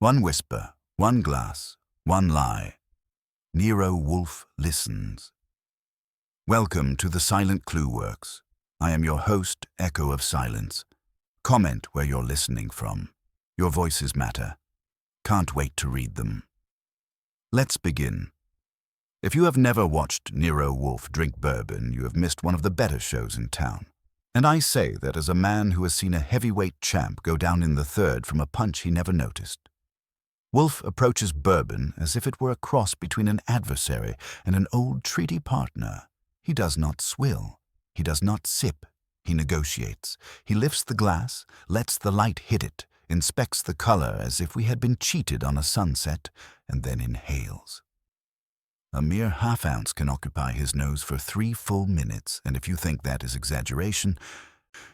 One whisper, one glass, one lie. Nero Wolfe listens. Welcome to the Silent Clue Works. I am your host, Echo of Silence. Comment where you're listening from. Your voices matter. Can't wait to read them. Let's begin. If you have never watched Nero Wolfe drink bourbon, you have missed one of the better shows in town. And I say that as a man who has seen a heavyweight champ go down in the third from a punch he never noticed. Wolfe approaches bourbon as if it were a cross between an adversary and an old treaty partner. He does not swill. He does not sip. He negotiates. He lifts the glass, lets the light hit it, inspects the color as if we had been cheated on a sunset, and then inhales. A mere half-ounce can occupy his nose for 3 full minutes, and if you think that is exaggeration,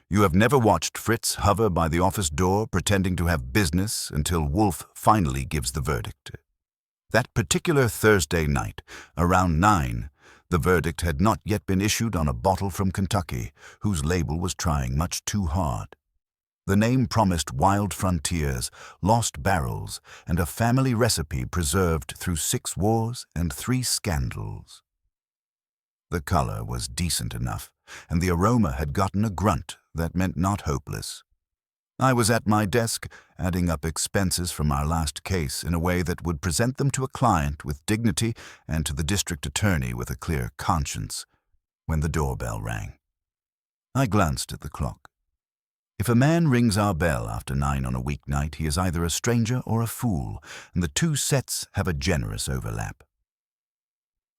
you have never watched Fritz hover by the office door pretending to have business until Wolfe finally gives the verdict. That particular Thursday night, around 9, the verdict had not yet been issued on a bottle from Kentucky, whose label was trying much too hard. The name promised wild frontiers, lost barrels, and a family recipe preserved through 6 wars and 3 scandals. The color was decent enough, and the aroma had gotten a grunt that meant not hopeless. I was at my desk, adding up expenses from our last case in a way that would present them to a client with dignity and to the district attorney with a clear conscience, when the doorbell rang. I glanced at the clock. If a man rings our bell after 9 on a weeknight, he is either a stranger or a fool, and the two sets have a generous overlap.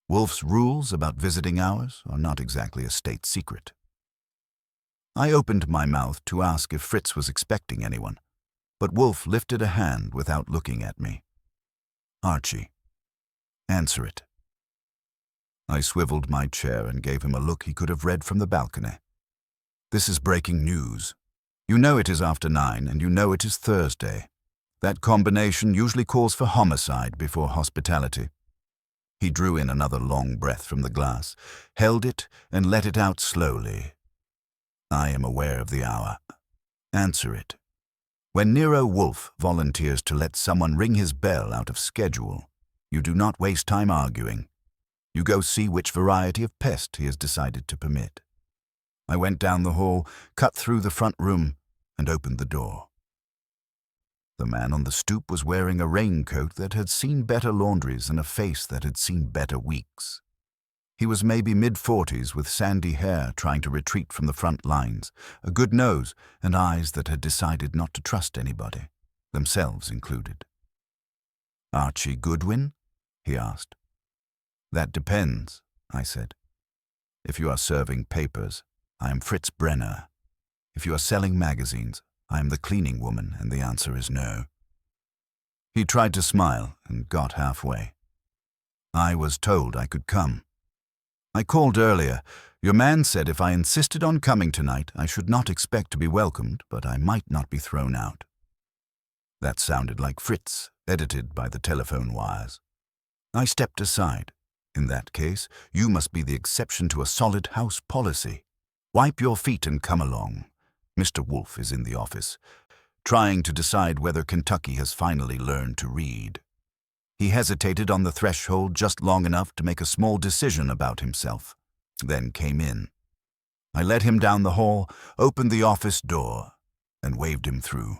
Wolfe's rules about visiting hours are not exactly a state secret. I opened my mouth to ask if Fritz was expecting anyone, but Wolfe lifted a hand without looking at me. "Archie, answer it." I swiveled my chair and gave him a look he could have read from the balcony. "This is breaking news. You know it is after 9, and you know it is Thursday. That combination usually calls for homicide before hospitality." He drew in another long breath from the glass, held it, and let it out slowly. "I am aware of the hour. Answer it. When Nero Wolfe volunteers to let someone ring his bell out of schedule, you do not waste time arguing. You go see which variety of pest he has decided to permit." I went down the hall, cut through the front room, and opened the door. The man on the stoop was wearing a raincoat that had seen better laundries and a face that had seen better weeks. He was maybe mid-40s with sandy hair trying to retreat from the front lines, a good nose, and eyes that had decided not to trust anybody, themselves included. "Archie Goodwin?" he asked. "That depends," I said. "If you are serving papers, I am Fritz Brenner. If you are selling magazines, I am the cleaning woman, and the answer is no." He tried to smile and got halfway. "I was told I could come. I called earlier. Your man said if I insisted on coming tonight, I should not expect to be welcomed, but I might not be thrown out." That sounded like Fritz, edited by the telephone wires. I stepped aside. "In that case, you must be the exception to a solid house policy. Wipe your feet and come along. Mr. Wolfe is in the office, trying to decide whether Kentucky has finally learned to read." He hesitated on the threshold just long enough to make a small decision about himself, then came in. I led him down the hall, opened the office door, and waved him through.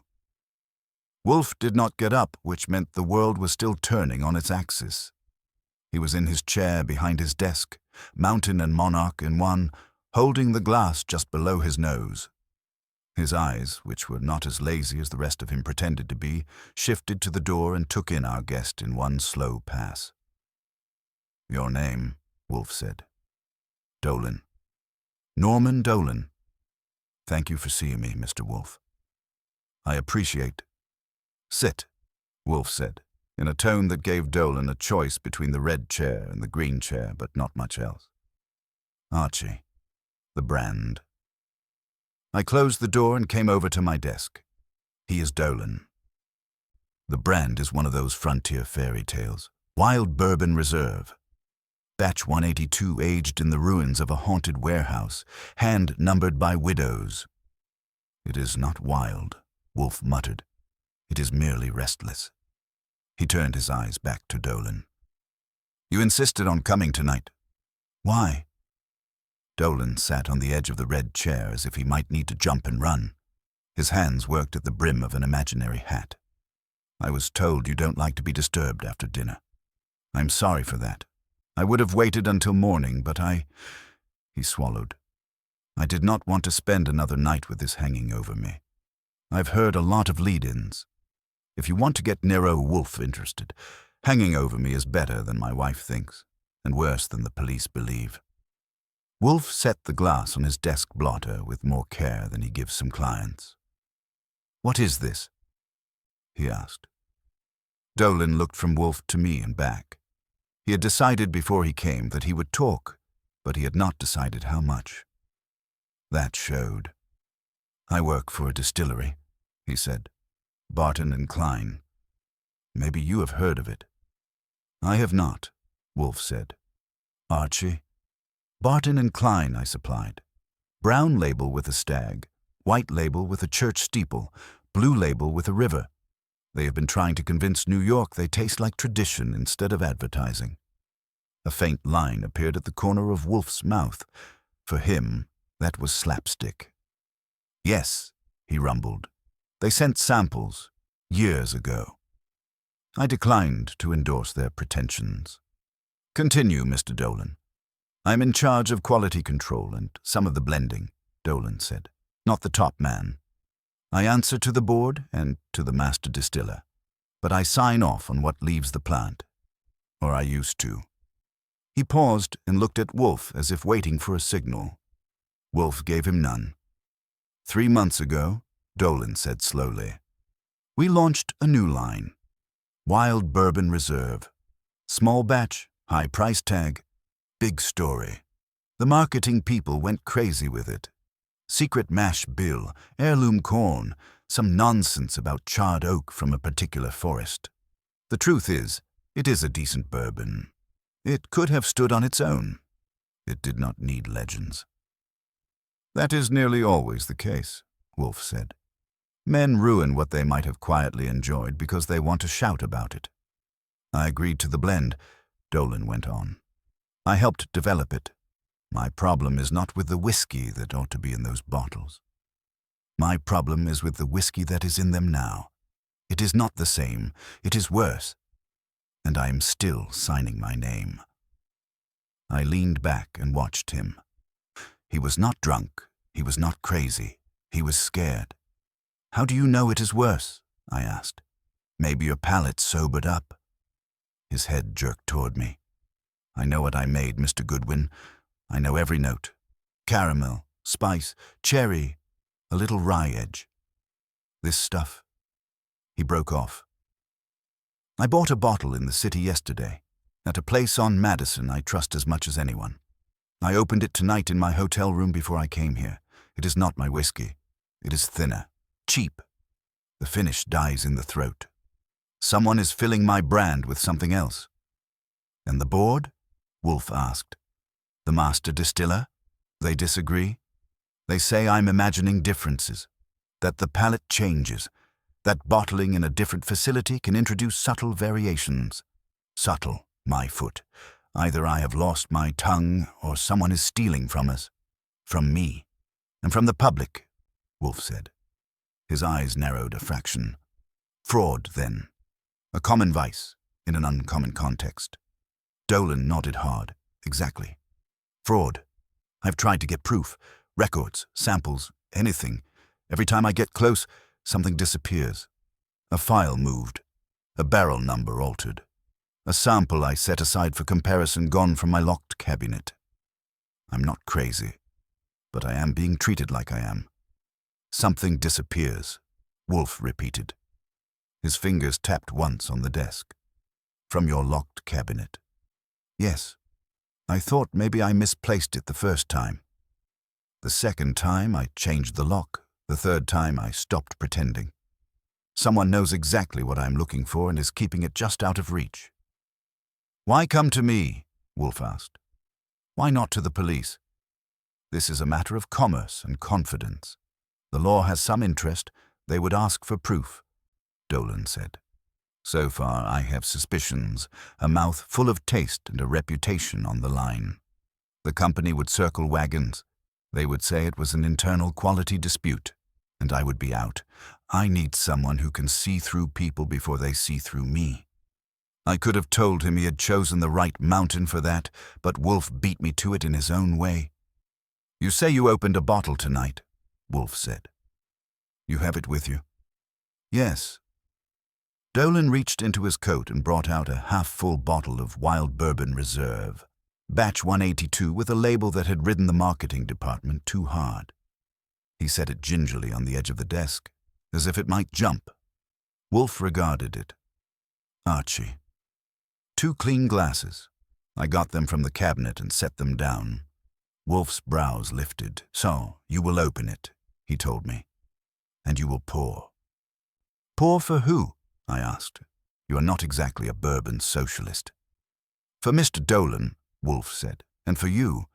Wolfe did not get up, which meant the world was still turning on its axis. He was in his chair behind his desk, mountain and monarch in one, holding the glass just below his nose. His eyes, which were not as lazy as the rest of him pretended to be, shifted to the door and took in our guest in one slow pass. "Your name," Wolfe said. "Dolan. Norman Dolan. Thank you for seeing me, Mr. Wolfe. I appreciate—" "Sit," Wolfe said, in a tone that gave Dolan a choice between the red chair and the green chair, but not much else. "Archie. The brand." I closed the door and came over to my desk. "He is Dolan. The brand is one of those frontier fairy tales. Wild Bourbon Reserve. Batch 182 aged in the ruins of a haunted warehouse, hand-numbered by widows. It is not wild," Wolfe muttered. "It is merely restless. He turned his eyes back to Dolan. "You insisted on coming tonight. Why?" Dolan sat on the edge of the red chair as if he might need to jump and run. His hands worked at the brim of an imaginary hat. "I was told you don't like to be disturbed after dinner. I'm sorry for that. I would have waited until morning, but He swallowed. "I did not want to spend another night with this hanging over me. I've heard a lot of lead-ins. If you want to get Nero Wolfe interested, hanging over me is better than my wife thinks, and worse than the police believe." Wolfe set the glass on his desk blotter with more care than he gives some clients. "What is this?" he asked. Dolan looked from Wolfe to me and back. He had decided before he came that he would talk, but he had not decided how much. That showed. "I work for a distillery," he said. "Barton and Klein. Maybe you have heard of it." "I have not," Wolfe said. "Archie?" "Barton and Klein," I supplied. "Brown label with a stag, white label with a church steeple, blue label with a river. They have been trying to convince New York they taste like tradition instead of advertising." A faint line appeared at the corner of Wolfe's mouth. For him, that was slapstick. "Yes," he rumbled. "They sent samples, years ago." I declined to endorse their pretensions. "Continue, Mr. Dolan." "I'm in charge of quality control and some of the blending," Dolan said. "Not the top man. I answer to the board and to the master distiller, but I sign off on what leaves the plant. Or I used to." He paused and looked at Wolfe as if waiting for a signal. Wolfe gave him none. "3 months ago," Dolan said slowly, "we launched a new line. Wild Bourbon Reserve. Small batch, high price tag, big story. The marketing people went crazy with it. Secret mash bill, heirloom corn, some nonsense about charred oak from a particular forest. The truth is, it is a decent bourbon. It could have stood on its own. It did not need legends." "That is nearly always the case," Wolfe said. "Men ruin what they might have quietly enjoyed because they want to shout about it." "I agreed to the blend," Dolan went on. "I helped develop it. My problem is not with the whiskey that ought to be in those bottles. My problem is with the whiskey that is in them now. It is not the same. It is worse. And I am still signing my name." I leaned back and watched him. He was not drunk. He was not crazy. He was scared. "How do you know it is worse?" I asked. "Maybe your palate sobered up." His head jerked toward me. "I know what I made, Mr. Goodwin. I know every note. Caramel, spice, cherry, a little rye edge. This stuff." He broke off. "I bought a bottle in the city yesterday, at a place on Madison I trust as much as anyone. I opened it tonight in my hotel room before I came here. It is not my whiskey. It is thinner, cheap. The finish dies in the throat. Someone is filling my brand with something else." "And the board?" Wolfe asked. "The master distiller? They disagree. They say I'm imagining differences, that the palate changes, that bottling in a different facility can introduce subtle variations. Subtle, my foot. Either I have lost my tongue or someone is stealing from us. From me. And from the public," Wolfe said. His eyes narrowed a fraction. "Fraud, then. A common vice, in an uncommon context." Dolan nodded hard. "Exactly. Fraud. I've tried to get proof, records, samples, anything. Every time I get close, something disappears. A file moved. A barrel number altered. A sample I set aside for comparison gone from my locked cabinet. I'm not crazy, but I am being treated like I am. Something disappears," Wolfe repeated. His fingers tapped once on the desk. "From your locked cabinet." "Yes. I thought maybe I misplaced it the first time. The second time I changed the lock. The third time I stopped pretending. Someone knows exactly what I'm looking for and is keeping it just out of reach." "Why come to me?" Wolfe asked. "Why not to the police? This is a matter of commerce and confidence. The law has some interest. They would ask for proof," Dolan said. So far, I have suspicions, a mouth full of taste and a reputation on the line. The company would circle wagons. They would say it was an internal quality dispute, and I would be out. I need someone who can see through people before they see through me. I could have told him he had chosen the right mountain for that, but Wolfe beat me to it in his own way. "You say you opened a bottle tonight," Wolfe said. "You have it with you?" "Yes." Dolan reached into his coat and brought out a half-full bottle of Wild Bourbon Reserve, batch 182, with a label that had ridden the marketing department too hard. He set it gingerly on the edge of the desk, as if it might jump. Wolfe regarded it. "Archie. 2 clean glasses. I got them from the cabinet and set them down." Wolfe's brows lifted. "So, you will open it," he told me. "And you will pour." "Pour for who?" I asked. "You are not exactly a bourbon socialist." "For Mr. Dolan," Wolfe said, "and for you.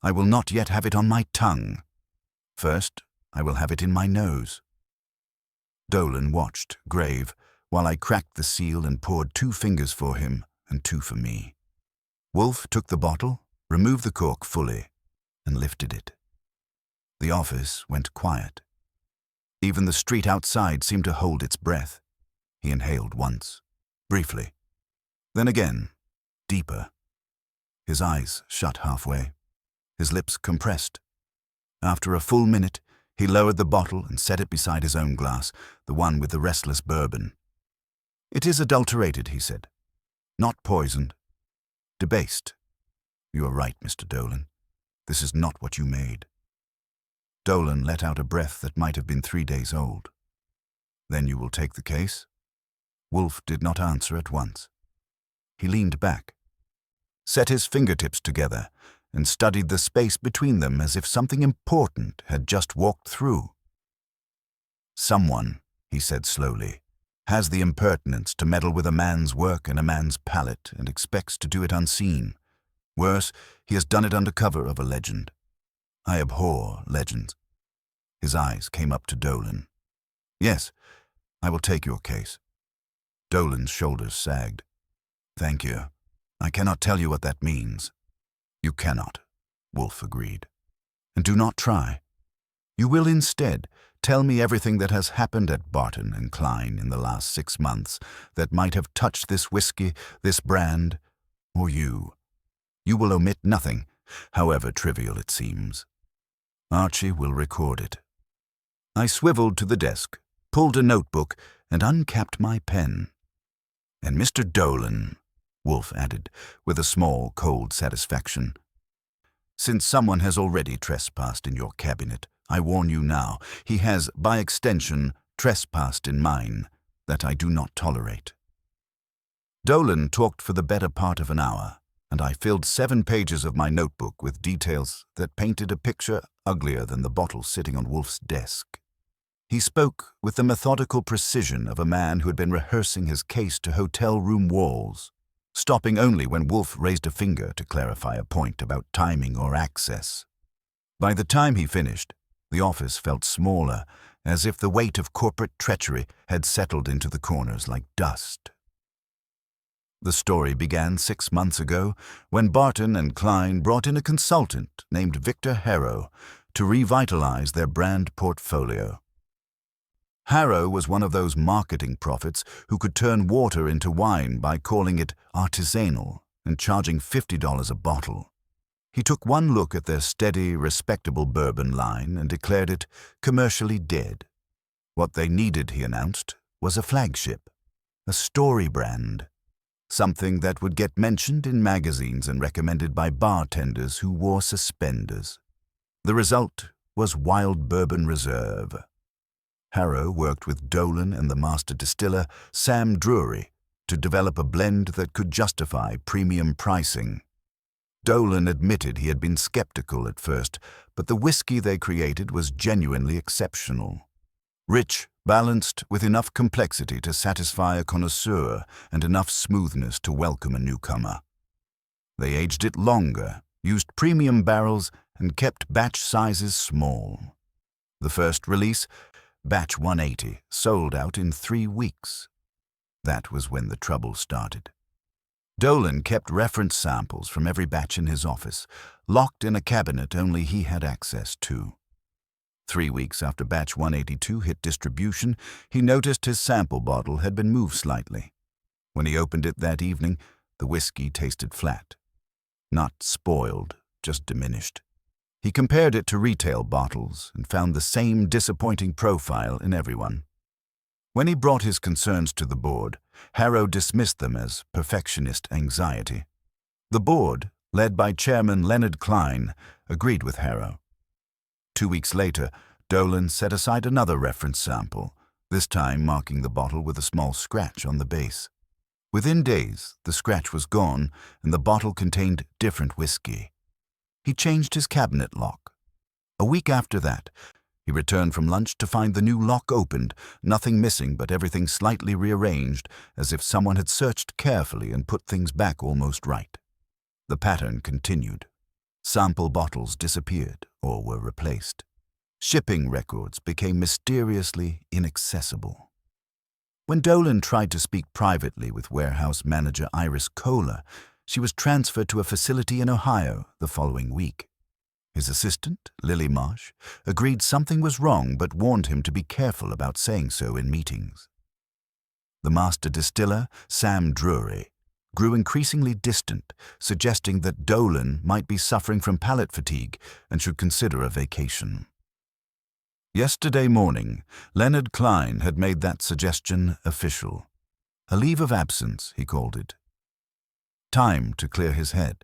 I will not yet have it on my tongue. First, I will have it in my nose." Dolan watched, grave, while I cracked the seal and poured 2 fingers for him and 2 for me. Wolfe took the bottle, removed the cork fully, and lifted it. The office went quiet. Even the street outside seemed to hold its breath. He inhaled once, briefly. Then again, deeper. His eyes shut halfway, his lips compressed. After a full minute, he lowered the bottle and set it beside his own glass, the one with the restless bourbon. "It is adulterated," he said. "Not poisoned. Debased. You are right, Mr. Dolan. This is not what you made." Dolan let out a breath that might have been 3 days old. "Then you will take the case?" Wolfe did not answer at once. He leaned back, set his fingertips together, and studied the space between them as if something important had just walked through. "Someone," he said slowly, "has the impertinence to meddle with a man's work and a man's palate and expects to do it unseen. Worse, he has done it under cover of a legend. I abhor legends." His eyes came up to Dolan. "Yes, I will take your case." Dolan's shoulders sagged. "Thank you. I cannot tell you what that means." "You cannot," Wolfe agreed. "And do not try. You will instead tell me everything that has happened at Barton and Klein in the last 6 months that might have touched this whiskey, this brand, or you. You will omit nothing, however trivial it seems. Archie will record it." I swiveled to the desk, pulled a notebook, and uncapped my pen. "And Mr. Dolan," Wolfe added, with a small, cold satisfaction. "Since someone has already trespassed in your cabinet, I warn you now, he has, by extension, trespassed in mine, that I do not tolerate." Dolan talked for the better part of an hour, and I filled 7 pages of my notebook with details that painted a picture uglier than the bottle sitting on Wolfe's desk. He spoke with the methodical precision of a man who had been rehearsing his case to hotel room walls, stopping only when Wolfe raised a finger to clarify a point about timing or access. By the time he finished, the office felt smaller, as if the weight of corporate treachery had settled into the corners like dust. The story began 6 months ago when Barton and Klein brought in a consultant named Victor Harrow to revitalize their brand portfolio. Harrow was one of those marketing prophets who could turn water into wine by calling it artisanal and charging $50 a bottle. He took one look at their steady, respectable bourbon line and declared it commercially dead. What they needed, he announced, was a flagship, a story brand, something that would get mentioned in magazines and recommended by bartenders who wore suspenders. The result was Wild Bourbon Reserve. Harrow worked with Dolan and the master distiller, Sam Drury, to develop a blend that could justify premium pricing. Dolan admitted he had been skeptical at first, but the whiskey they created was genuinely exceptional. Rich, balanced, with enough complexity to satisfy a connoisseur and enough smoothness to welcome a newcomer. They aged it longer, used premium barrels, and kept batch sizes small. The first release, batch 180, sold out in 3 weeks. That was when the trouble started. Dolan kept reference samples from every batch in his office, locked in a cabinet only he had access to. 3 weeks after batch 182 hit distribution, he noticed his sample bottle had been moved slightly. When he opened it that evening, the whiskey tasted flat. Not spoiled, just diminished. He compared it to retail bottles and found the same disappointing profile in everyone. When he brought his concerns to the board, Harrow dismissed them as perfectionist anxiety. The board, led by Chairman Leonard Klein, agreed with Harrow. 2 weeks later, Dolan set aside another reference sample, this time marking the bottle with a small scratch on the base. Within days, the scratch was gone and the bottle contained different whiskey. He changed his cabinet lock. A week after that, he returned from lunch to find the new lock opened, nothing missing but everything slightly rearranged, as if someone had searched carefully and put things back almost right. The pattern continued. Sample bottles disappeared or were replaced. Shipping records became mysteriously inaccessible. When Dolan tried to speak privately with warehouse manager Iris Kohler, she was transferred to a facility in Ohio the following week. His assistant, Lily Marsh, agreed something was wrong but warned him to be careful about saying so in meetings. The master distiller, Sam Drury, grew increasingly distant, suggesting that Dolan might be suffering from palate fatigue and should consider a vacation. Yesterday morning, Leonard Klein had made that suggestion official. A leave of absence, he called it. Time to clear his head.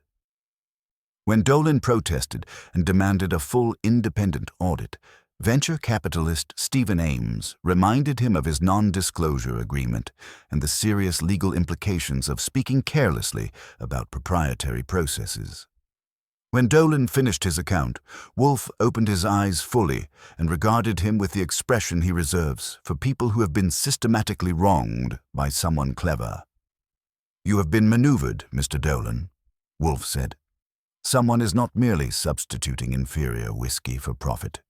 When Dolan protested and demanded a full independent audit, venture capitalist Stephen Ames reminded him of his non-disclosure agreement and the serious legal implications of speaking carelessly about proprietary processes. When Dolan finished his account, Wolfe opened his eyes fully and regarded him with the expression he reserves for people who have been systematically wronged by someone clever. "You have been maneuvered, Mr. Dolan," Wolfe said. "Someone is not merely substituting inferior whiskey for profit.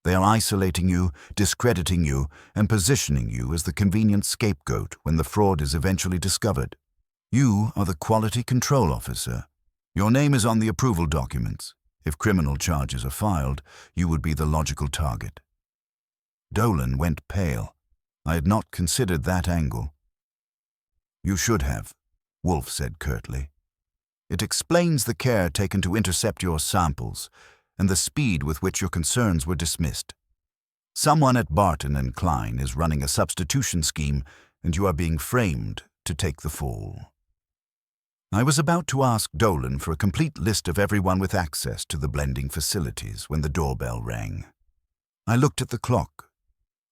They are isolating you, discrediting you, and positioning you as the convenient scapegoat when the fraud is eventually discovered. You are the quality control officer. Your name is on the approval documents. If criminal charges are filed, you would be the logical target." Dolan went pale. I had not considered that angle. "You should have," Wolfe said curtly. "It explains the care taken to intercept your samples and the speed with which your concerns were dismissed. Someone at Barton and Klein is running a substitution scheme, and you are being framed to take the fall." I was about to ask Dolan for a complete list of everyone with access to the blending facilities when the doorbell rang. I looked at the clock.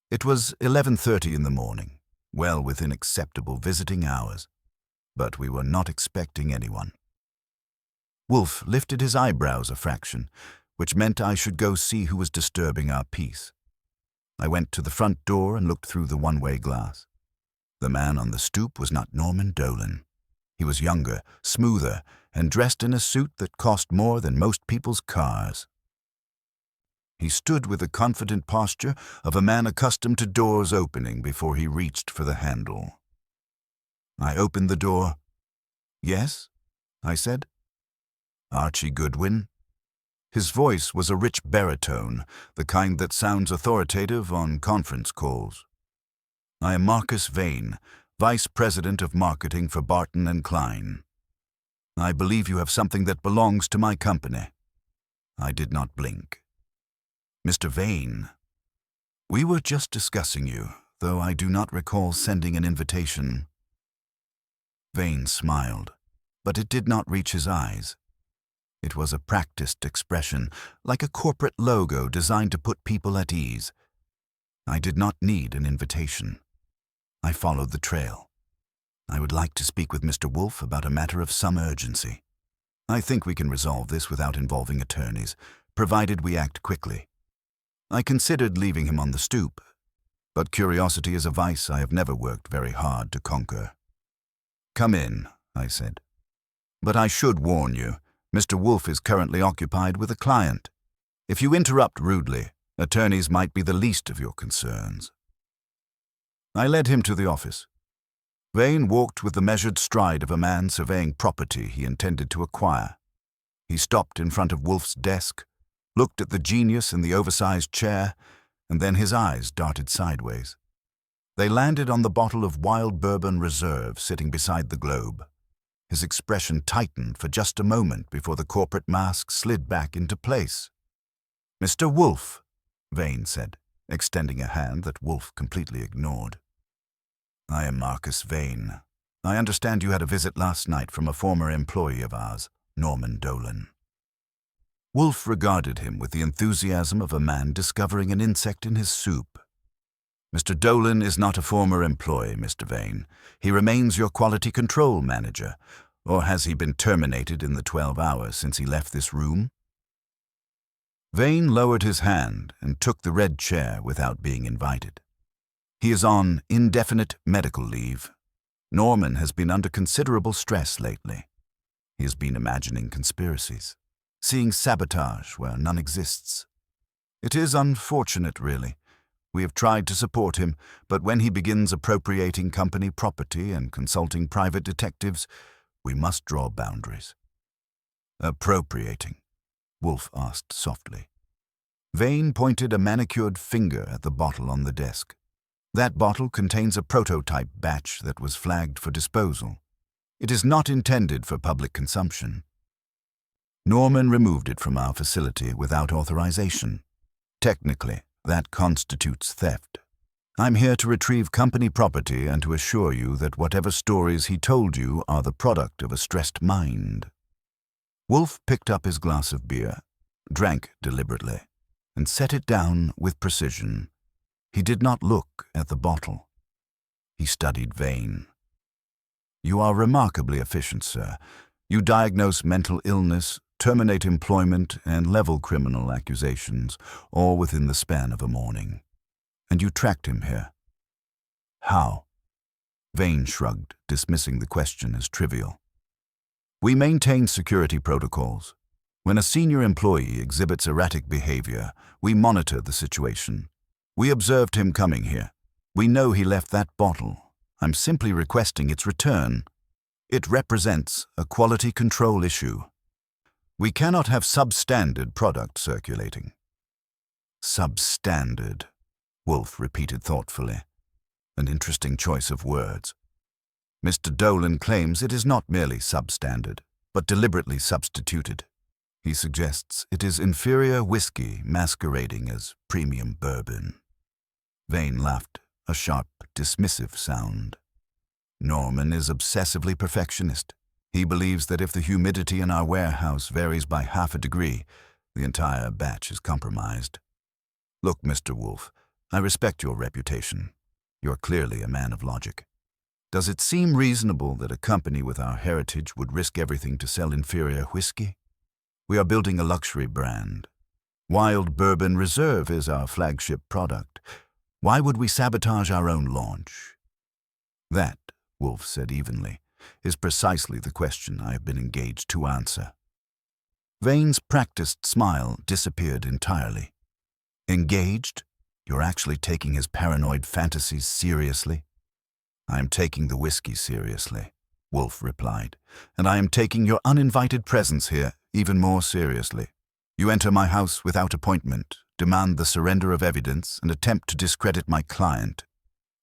It was 11:30 in the morning, well within acceptable visiting hours, but we were not expecting anyone. Wolfe lifted his eyebrows a fraction, which meant I should go see who was disturbing our peace. I went to the front door and looked through the one-way glass. The man on the stoop was not Norman Dolan. He was younger, smoother, and dressed in a suit that cost more than most people's cars. He stood with the confident posture of a man accustomed to doors opening before he reached for the handle. I opened the door. "Yes?" I said. "Archie Goodwin?" His voice was a rich baritone, the kind that sounds authoritative on conference calls. "I am Marcus Vane, Vice President of Marketing for Barton and Klein. I believe you have something that belongs to my company." I did not blink. "Mr. Vane, we were just discussing you, though I do not recall sending an invitation." Vane smiled, but it did not reach his eyes. It was a practiced expression, like a corporate logo designed to put people at ease. I did not need an invitation. I followed the trail. "I would like to speak with Mr. Wolfe about a matter of some urgency. I think we can resolve this without involving attorneys, provided we act quickly." I considered leaving him on the stoop, but curiosity is a vice I have never worked very hard to conquer. "Come in," I said. "But I should warn you, Mr. Wolfe is currently occupied with a client. If you interrupt rudely, attorneys might be the least of your concerns." I led him to the office. Vane walked with the measured stride of a man surveying property he intended to acquire. He stopped in front of Wolfe's desk, looked at the genius in the oversized chair, and then his eyes darted sideways. They landed on the bottle of Wild Bourbon Reserve sitting beside the globe. His expression tightened for just a moment before the corporate mask slid back into place. "Mr. Wolfe," Vane said, extending a hand that Wolfe completely ignored. "I am Marcus Vane. I understand you had a visit last night from a former employee of ours, Norman Dolan." Wolfe regarded him with the enthusiasm of a man discovering an insect in his soup. "Mr. Dolan is not a former employee, Mr. Vane. He remains your quality control manager. Or has he been terminated in the 12 hours since he left this room?" Vane lowered his hand and took the red chair without being invited. "He is on indefinite medical leave. Norman has been under considerable stress lately. He has been imagining conspiracies, seeing sabotage where none exists. It is unfortunate, really. We have tried to support him, but when he begins appropriating company property and consulting private detectives, we must draw boundaries." "Appropriating?" Wolfe asked softly. Vane pointed a manicured finger at the bottle on the desk. "That bottle contains a prototype batch that was flagged for disposal. It is not intended for public consumption. Norman removed it from our facility without authorization. Technically, that constitutes theft. I'm here to retrieve company property and to assure you that whatever stories he told you are the product of a stressed mind." Wolfe picked up his glass of beer, drank deliberately, and set it down with precision. He did not look at the bottle. He studied Vane. "You are remarkably efficient, sir. You diagnose mental illness, terminate employment, and level criminal accusations, all within the span of a morning. And you tracked him here. How?" Vane shrugged, dismissing the question as trivial. "We maintain security protocols. When a senior employee exhibits erratic behavior, we monitor the situation. We observed him coming here. We know he left that bottle. I'm simply requesting its return. It represents a quality control issue. We cannot have substandard product circulating." "Substandard," Wolfe repeated thoughtfully. An interesting choice of words. "Mr. Dolan claims it is not merely substandard, but deliberately substituted. He suggests it is inferior whiskey masquerading as premium bourbon." Vane laughed, a sharp, dismissive sound. "Norman is obsessively perfectionist. He believes that if the humidity in our warehouse varies by half a degree, the entire batch is compromised. Look, Mr. Wolfe, I respect your reputation. You're clearly a man of logic. Does it seem reasonable that a company with our heritage would risk everything to sell inferior whiskey? We are building a luxury brand. Wild Bourbon Reserve is our flagship product. Why would we sabotage our own launch?" "That," Wolfe said evenly, "is precisely the question I have been engaged to answer." Vane's practiced smile disappeared entirely. "Engaged? You're actually taking his paranoid fantasies seriously?" "I am taking the whiskey seriously," Wolfe replied, "and I am taking your uninvited presence here even more seriously. You enter my house without appointment, demand the surrender of evidence, and attempt to discredit my client.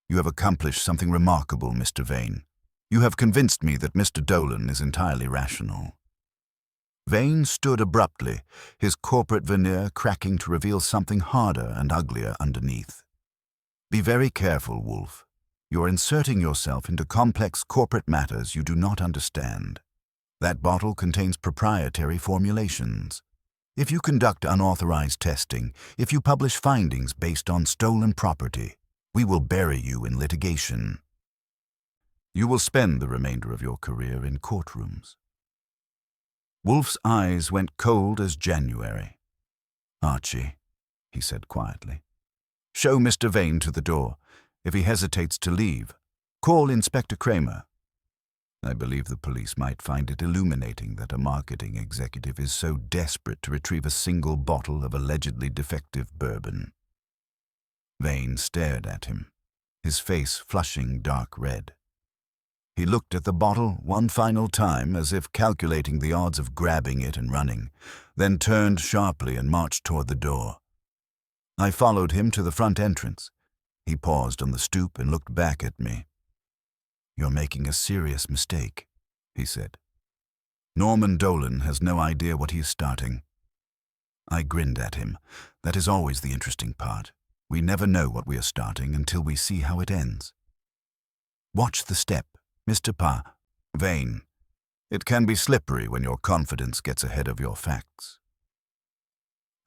You have accomplished something remarkable, Mr. Vane. You have convinced me that Mr. Dolan is entirely rational." Vane stood abruptly, his corporate veneer cracking to reveal something harder and uglier underneath. "Be very careful, Wolfe. You are inserting yourself into complex corporate matters you do not understand. That bottle contains proprietary formulations. If you conduct unauthorized testing, if you publish findings based on stolen property, we will bury you in litigation. You will spend the remainder of your career in courtrooms." Wolfe's eyes went cold as January. "Archie," he said quietly, "show Mr. Vane to the door. If he hesitates to leave, call Inspector Kramer. I believe the police might find it illuminating that a marketing executive is so desperate to retrieve a single bottle of allegedly defective bourbon." Vane stared at him, his face flushing dark red. He looked at the bottle one final time, as if calculating the odds of grabbing it and running, then turned sharply and marched toward the door. I followed him to the front entrance. He paused on the stoop and looked back at me. "You're making a serious mistake," he said. "Norman Dolan has no idea what he is starting." I grinned at him. That is always the interesting part. We never know what we are starting until we see how it ends. "Watch the step, Mr. Vane. It can be slippery when your confidence gets ahead of your facts."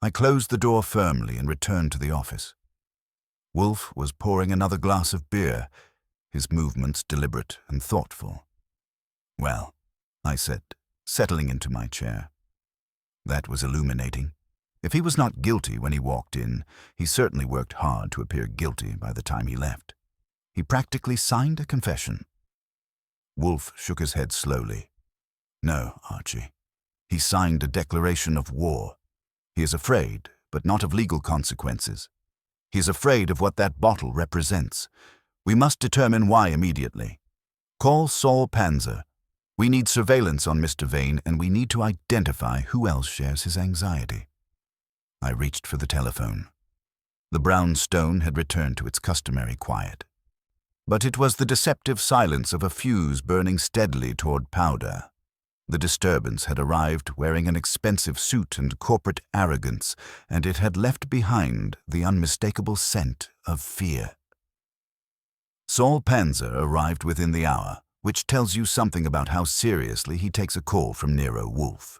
I closed the door firmly and returned to the office. Wolfe was pouring another glass of beer, his movements deliberate and thoughtful. "Well," I said, settling into my chair. That was illuminating. If he was not guilty when he walked in, he certainly worked hard to appear guilty by the time he left. He practically signed a confession. Wolfe shook his head slowly. "No, Archie. He signed a declaration of war. He is afraid, but not of legal consequences. He is afraid of what that bottle represents. We must determine why immediately. Call Saul Panzer. We need surveillance on Mr. Vane, and we need to identify who else shares his anxiety." I reached for the telephone. The brownstone had returned to its customary quiet. But it was the deceptive silence of a fuse burning steadily toward powder. The disturbance had arrived wearing an expensive suit and corporate arrogance, and it had left behind the unmistakable scent of fear. Saul Panzer arrived within the hour, which tells you something about how seriously he takes a call from Nero Wolfe.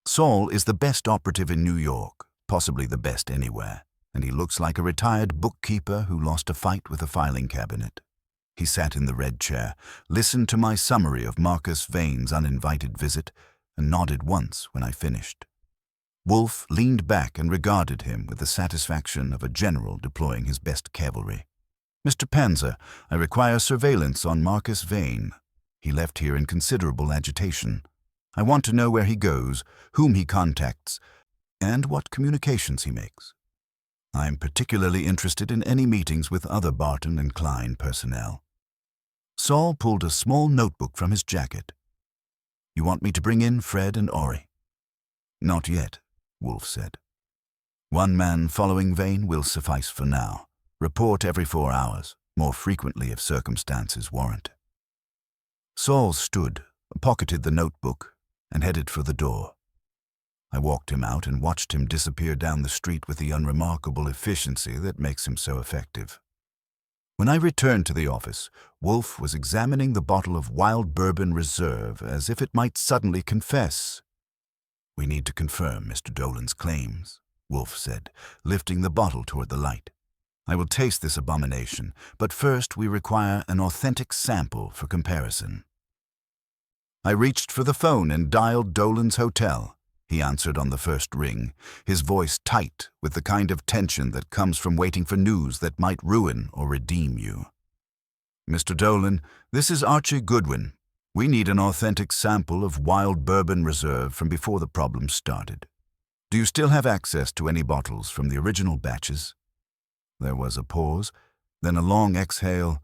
Saul is the best operative in New York, possibly the best anywhere, and he looks like a retired bookkeeper who lost a fight with a filing cabinet. He sat in the red chair, listened to my summary of Marcus Vane's uninvited visit, and nodded once when I finished. Wolfe leaned back and regarded him with the satisfaction of a general deploying his best cavalry. "Mr. Panzer, I require surveillance on Marcus Vane. He left here in considerable agitation. I want to know where he goes, whom he contacts, and what communications he makes. I am particularly interested in any meetings with other Barton and Klein personnel." Saul pulled a small notebook from his jacket. "You want me to bring in Fred and Ori?" "Not yet," Wolfe said. "One man following Vane will suffice for now. Report every 4 hours, more frequently if circumstances warrant." Saul stood, pocketed the notebook, and headed for the door. I walked him out and watched him disappear down the street with the unremarkable efficiency that makes him so effective. When I returned to the office, Wolfe was examining the bottle of Wild Bourbon Reserve as if it might suddenly confess. "We need to confirm Mr. Dolan's claims," Wolfe said, lifting the bottle toward the light. "I will taste this abomination, but first we require an authentic sample for comparison." I reached for the phone and dialed Dolan's hotel. He answered on the first ring, his voice tight with the kind of tension that comes from waiting for news that might ruin or redeem you. "Mr. Dolan, this is Archie Goodwin. We need an authentic sample of Wild Bourbon Reserve from before the problem started. Do you still have access to any bottles from the original batches?" There was a pause, then a long exhale.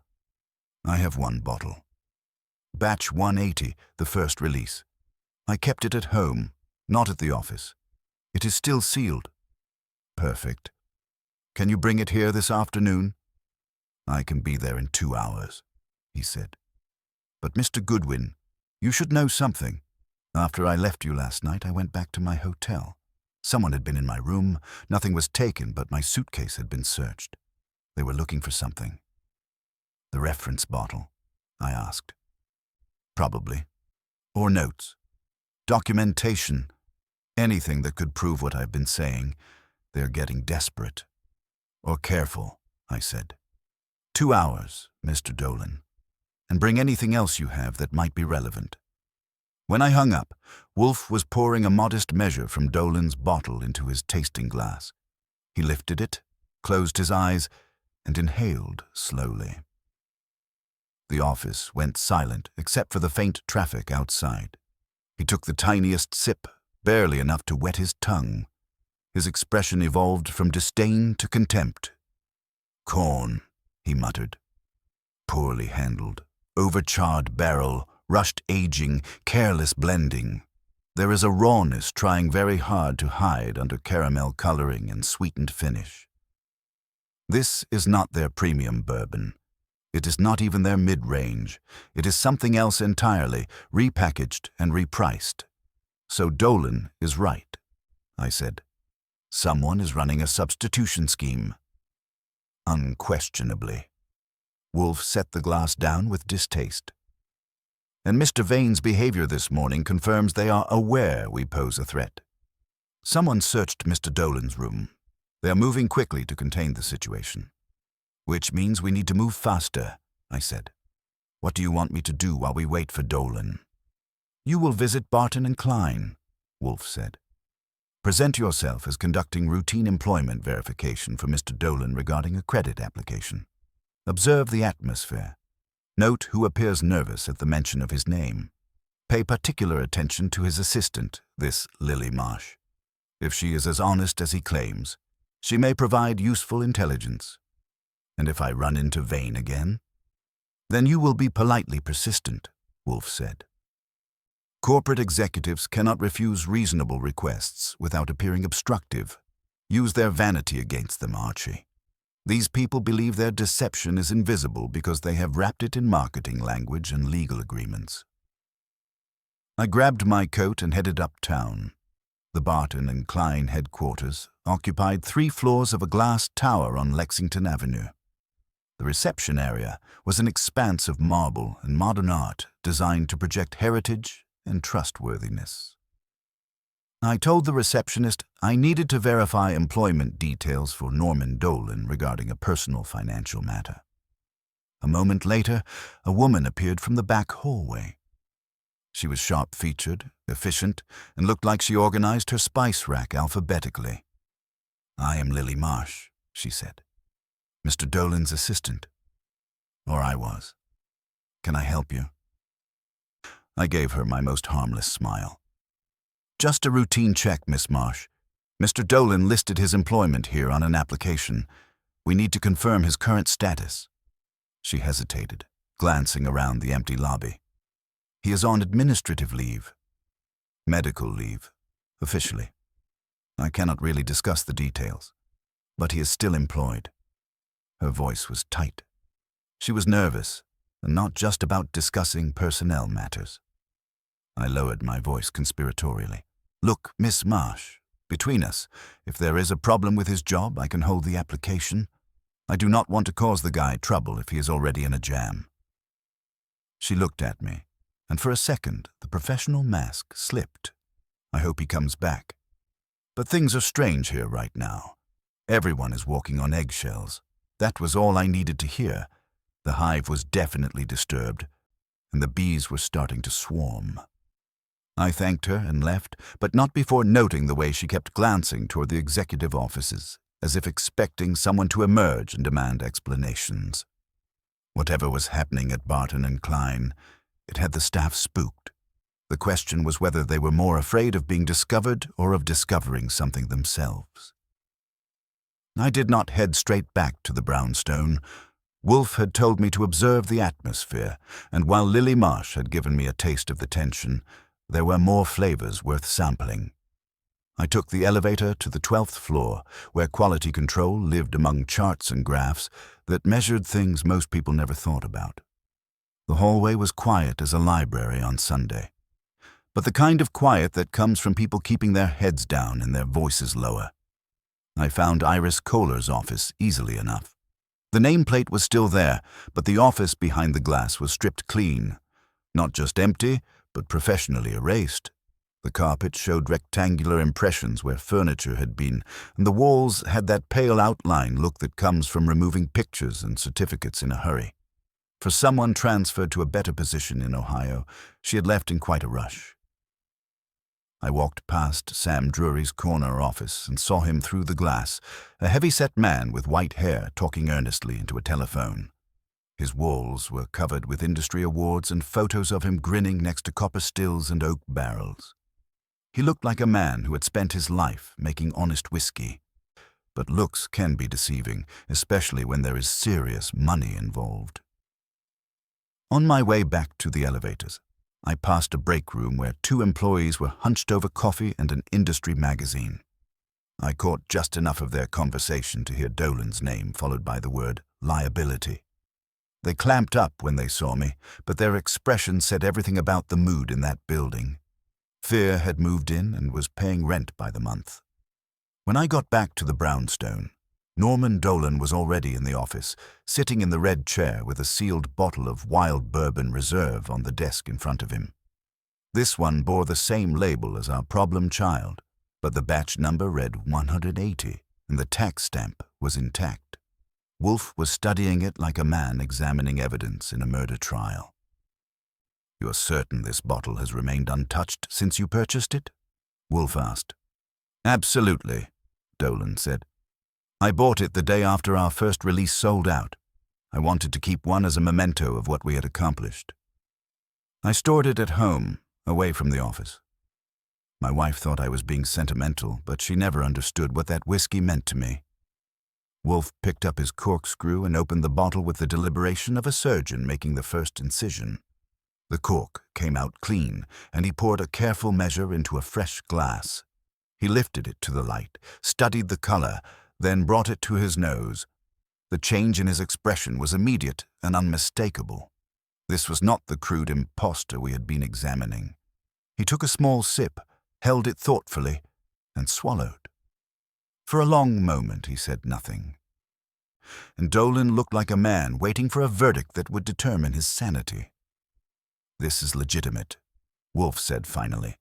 "I have one bottle. Batch 180, the first release. I kept it at home, not at the office. It is still sealed." "Perfect. Can you bring it here this afternoon?" "I can be there in 2 hours," he said. "But Mr. Goodwin, you should know something. After I left you last night, I went back to my hotel. Someone had been in my room. Nothing was taken, but my suitcase had been searched. They were looking for something." "The reference bottle?" I asked. "Probably. Or notes. Documentation. Anything that could prove what I've been saying. They're getting desperate." "Or careful," I said. 2 hours, Mr. Dolan. And bring anything else you have that might be relevant." When I hung up, Wolfe was pouring a modest measure from Dolan's bottle into his tasting glass. He lifted it, closed his eyes, and inhaled slowly. The office went silent except for the faint traffic outside. He took the tiniest sip, barely enough to wet his tongue. His expression evolved from disdain to contempt. "Corn," he muttered. "Poorly handled. overcharred barrel, rushed aging, careless blending. There is a rawness trying very hard to hide under caramel coloring and sweetened finish. This is not their premium bourbon. It is not even their mid-range. It is something else entirely, repackaged and repriced. So Dolan is right, I said. Someone is running a substitution scheme. Unquestionably. Wolfe set the glass down with distaste. And Mr. Vane's behavior this morning confirms they are aware we pose a threat. Someone searched Mr. Dolan's room. They are moving quickly to contain the situation. Which means we need to move faster, I said. What do you want me to do while we wait for Dolan? You will visit Barton and Klein, Wolfe said. Present yourself as conducting routine employment verification for Mr. Dolan regarding a credit application. Observe the atmosphere. Note who appears nervous at the mention of his name. Pay particular attention to his assistant, this Lily Marsh. If she is as honest as he claims, she may provide useful intelligence. And if I run into Vane again? Then you will be politely persistent, Wolfe said. Corporate executives cannot refuse reasonable requests without appearing obstructive. Use their vanity against them, Archie. These people believe their deception is invisible because they have wrapped it in marketing language and legal agreements. I grabbed my coat and headed uptown. The Barton and Klein headquarters occupied 3 floors of a glass tower on Lexington Avenue. The reception area was an expanse of marble and modern art designed to project heritage and trustworthiness. I told the receptionist I needed to verify employment details for Norman Dolan regarding a personal financial matter. A moment later, a woman appeared from the back hallway. She was sharp-featured, efficient, and looked like she organized her spice rack alphabetically. I am Lily Marsh, she said. Mr. Dolan's assistant. Or I was. Can I help you? I gave her my most harmless smile. Just a routine check, Miss Marsh. Mr. Dolan listed his employment here on an application. We need to confirm his current status. She hesitated, glancing around the empty lobby. He is on administrative leave. Medical leave, officially. I cannot really discuss the details, but he is still employed. Her voice was tight. She was nervous, and not just about discussing personnel matters. I lowered my voice conspiratorially. Look, Miss Marsh, between us, if there is a problem with his job, I can hold the application. I do not want to cause the guy trouble if he is already in a jam. She looked at me, and for a second, the professional mask slipped. I hope he comes back. But things are strange here right now. Everyone is walking on eggshells. That was all I needed to hear. The hive was definitely disturbed, and the bees were starting to swarm. I thanked her and left, but not before noting the way she kept glancing toward the executive offices, as if expecting someone to emerge and demand explanations. Whatever was happening at Barton and Klein, it had the staff spooked. The question was whether they were more afraid of being discovered or of discovering something themselves. I did not head straight back to the brownstone. Wolfe had told me to observe the atmosphere, and while Lily Marsh had given me a taste of the tension, there were more flavors worth sampling. I took the elevator to the 12th floor, where quality control lived among charts and graphs that measured things most people never thought about. The hallway was quiet as a library on Sunday, but the kind of quiet that comes from people keeping their heads down and their voices lower. I found Iris Kohler's office easily enough. The nameplate was still there, but the office behind the glass was stripped clean. Not just empty, but professionally erased. The carpet showed rectangular impressions where furniture had been, and the walls had that pale outline look that comes from removing pictures and certificates in a hurry. For someone transferred to a better position in Ohio, she had left in quite a rush. I walked past Sam Drury's corner office and saw him through the glass, a heavy-set man with white hair talking earnestly into a telephone. His walls were covered with industry awards and photos of him grinning next to copper stills and oak barrels. He looked like a man who had spent his life making honest whiskey. But looks can be deceiving, especially when there is serious money involved. On my way back to the elevators, I passed a break room where two employees were hunched over coffee and an industry magazine. I caught just enough of their conversation to hear Dolan's name followed by the word liability. They clamped up when they saw me, but their expression said everything about the mood in that building. Fear had moved in and was paying rent by the month. When I got back to the brownstone, Norman Dolan was already in the office, sitting in the red chair with a sealed bottle of Wild Bourbon Reserve on the desk in front of him. This one bore the same label as our problem child, but the batch number read 180, and the tax stamp was intact. Wolfe was studying it like a man examining evidence in a murder trial. "You're certain this bottle has remained untouched since you purchased it?" Wolfe asked. "Absolutely," Dolan said. "I bought it the day after our first release sold out. I wanted to keep one as a memento of what we had accomplished. I stored it at home, away from the office. My wife thought I was being sentimental, but she never understood what that whiskey meant to me." Wolfe picked up his corkscrew and opened the bottle with the deliberation of a surgeon making the first incision. The cork came out clean, and he poured a careful measure into a fresh glass. He lifted it to the light, studied the color, then brought it to his nose. The change in his expression was immediate and unmistakable. This was not the crude impostor we had been examining. He took a small sip, held it thoughtfully, and swallowed. For a long moment he said nothing. And Dolan looked like a man waiting for a verdict that would determine his sanity. "This is legitimate," Wolfe said finally.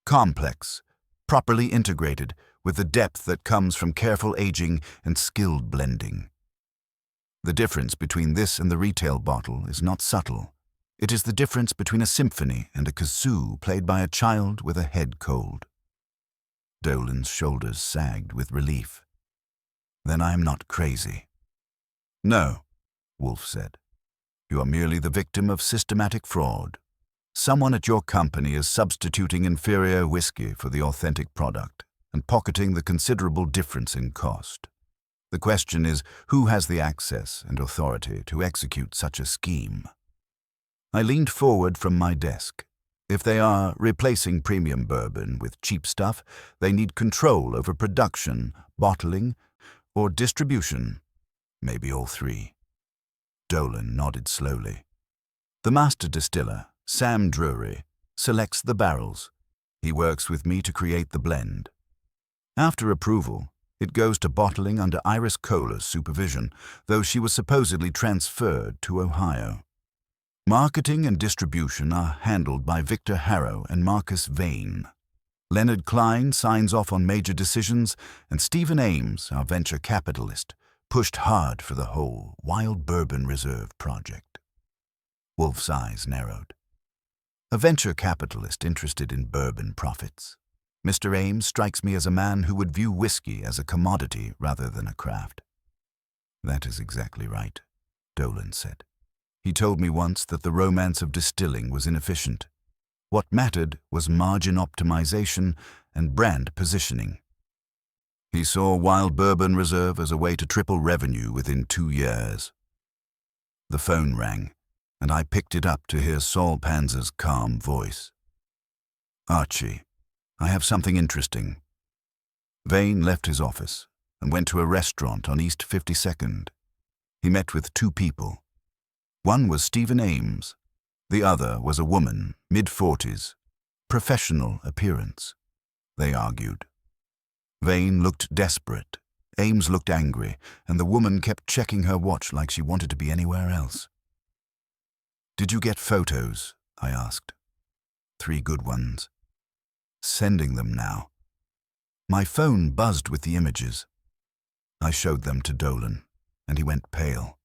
"Complex, properly integrated, with the depth that comes from careful aging and skilled blending. The difference between this and the retail bottle is not subtle. It is the difference between a symphony and a kazoo played by a child with a head cold." Dolan's shoulders sagged with relief. "Then I am not crazy." "No," Wolfe said. "You are merely the victim of systematic fraud. Someone at your company is substituting inferior whiskey for the authentic product and pocketing the considerable difference in cost. The question is, who has the access and authority to execute such a scheme?" I leaned forward from my desk. If they are replacing premium bourbon with cheap stuff, they need control over production, bottling, or distribution. Maybe all three. Dolan nodded slowly. "The master distiller, Sam Drury, selects the barrels. He works with me to create the blend. After approval, it goes to bottling under Iris Kohler's supervision, though she was supposedly transferred to Ohio. Marketing and distribution are handled by Victor Harrow and Marcus Vane. Leonard Klein signs off on major decisions, and Stephen Ames, our venture capitalist, pushed hard for the whole Wild Bourbon Reserve project." Wolfe's eyes narrowed. "A venture capitalist interested in bourbon profits. Mr. Ames strikes me as a man who would view whiskey as a commodity rather than a craft." "That is exactly right," Dolan said. "He told me once that the romance of distilling was inefficient. What mattered was margin optimization and brand positioning. He saw Wild Bourbon Reserve as a way to triple revenue within 2 years." The phone rang, and I picked it up to hear Saul Panzer's calm voice. "Archie, I have something interesting." Vane left his office and went to a restaurant on East 52nd. He met with 2 people. One was Stephen Ames. The other was a woman, mid-40s, professional appearance. They argued. Vane looked desperate, Ames looked angry, and the woman kept checking her watch like she wanted to be anywhere else. "Did you get photos?" I asked. 3 good ones. "Sending them now." My phone buzzed with the images. I showed them to Dolan, and he went pale.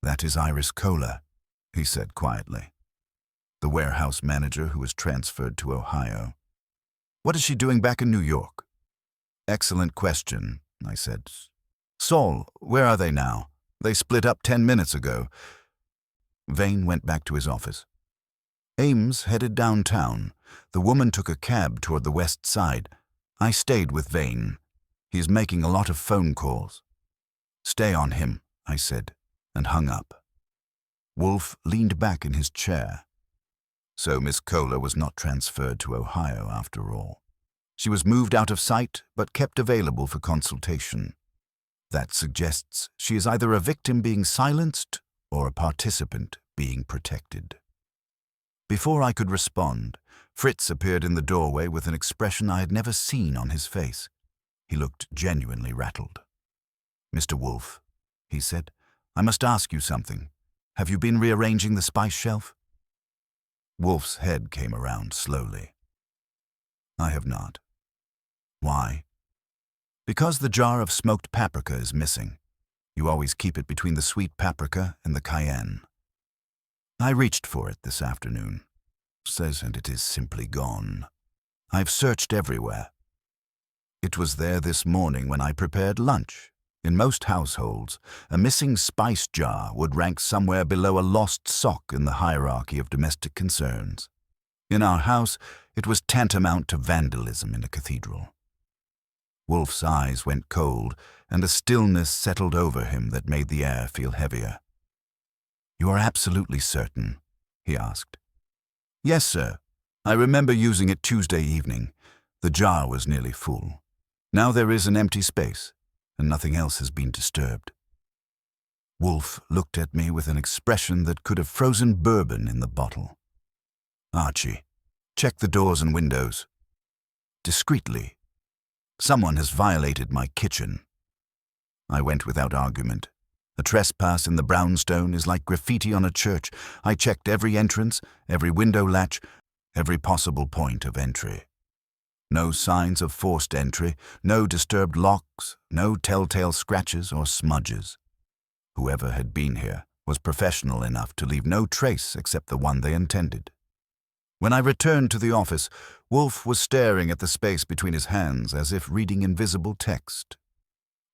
"That is Iris Kohler," he said quietly. "The warehouse manager who was transferred to Ohio. What is she doing back in New York?" "Excellent question," I said. "Saul, where are they now? They split up 10 minutes ago." Vane went back to his office. Ames headed downtown. The woman took a cab toward the west side. I stayed with Vane. He is making a lot of phone calls. "Stay on him," I said, and hung up. Wolfe leaned back in his chair. So Miss Kohler was not transferred to Ohio after all. She was moved out of sight but kept available for consultation. That suggests she is either a victim being silenced or a participant being protected. Before I could respond, Fritz appeared in the doorway with an expression I had never seen on his face. He looked genuinely rattled. "Mr. Wolfe," he said, "I must ask you something. Have you been rearranging the spice shelf?" Wolfe's head came around slowly. "I have not." "Why?" "Because the jar of smoked paprika is missing. You always keep it between the sweet paprika and the cayenne." "I reached for it this afternoon," says, "and it is simply gone. I've searched everywhere. It was there this morning when I prepared lunch. In most households, a missing spice jar would rank somewhere below a lost sock in the hierarchy of domestic concerns. In our house, it was tantamount to vandalism in a cathedral." Wolfe's eyes went cold, and a stillness settled over him that made the air feel heavier. "You are absolutely certain?" he asked. "Yes, sir. I remember using it Tuesday evening. The jar was nearly full. Now there is an empty space, and nothing else has been disturbed." Wolfe looked at me with an expression that could have frozen bourbon in the bottle. "Archie, check the doors and windows. Discreetly. Someone has violated my kitchen." I went without argument. A trespass in the brownstone is like graffiti on a church. I checked every entrance, every window latch, every possible point of entry. No signs of forced entry, no disturbed locks, no telltale scratches or smudges. Whoever had been here was professional enough to leave no trace except the one they intended. When I returned to the office, Wolfe was staring at the space between his hands as if reading invisible text.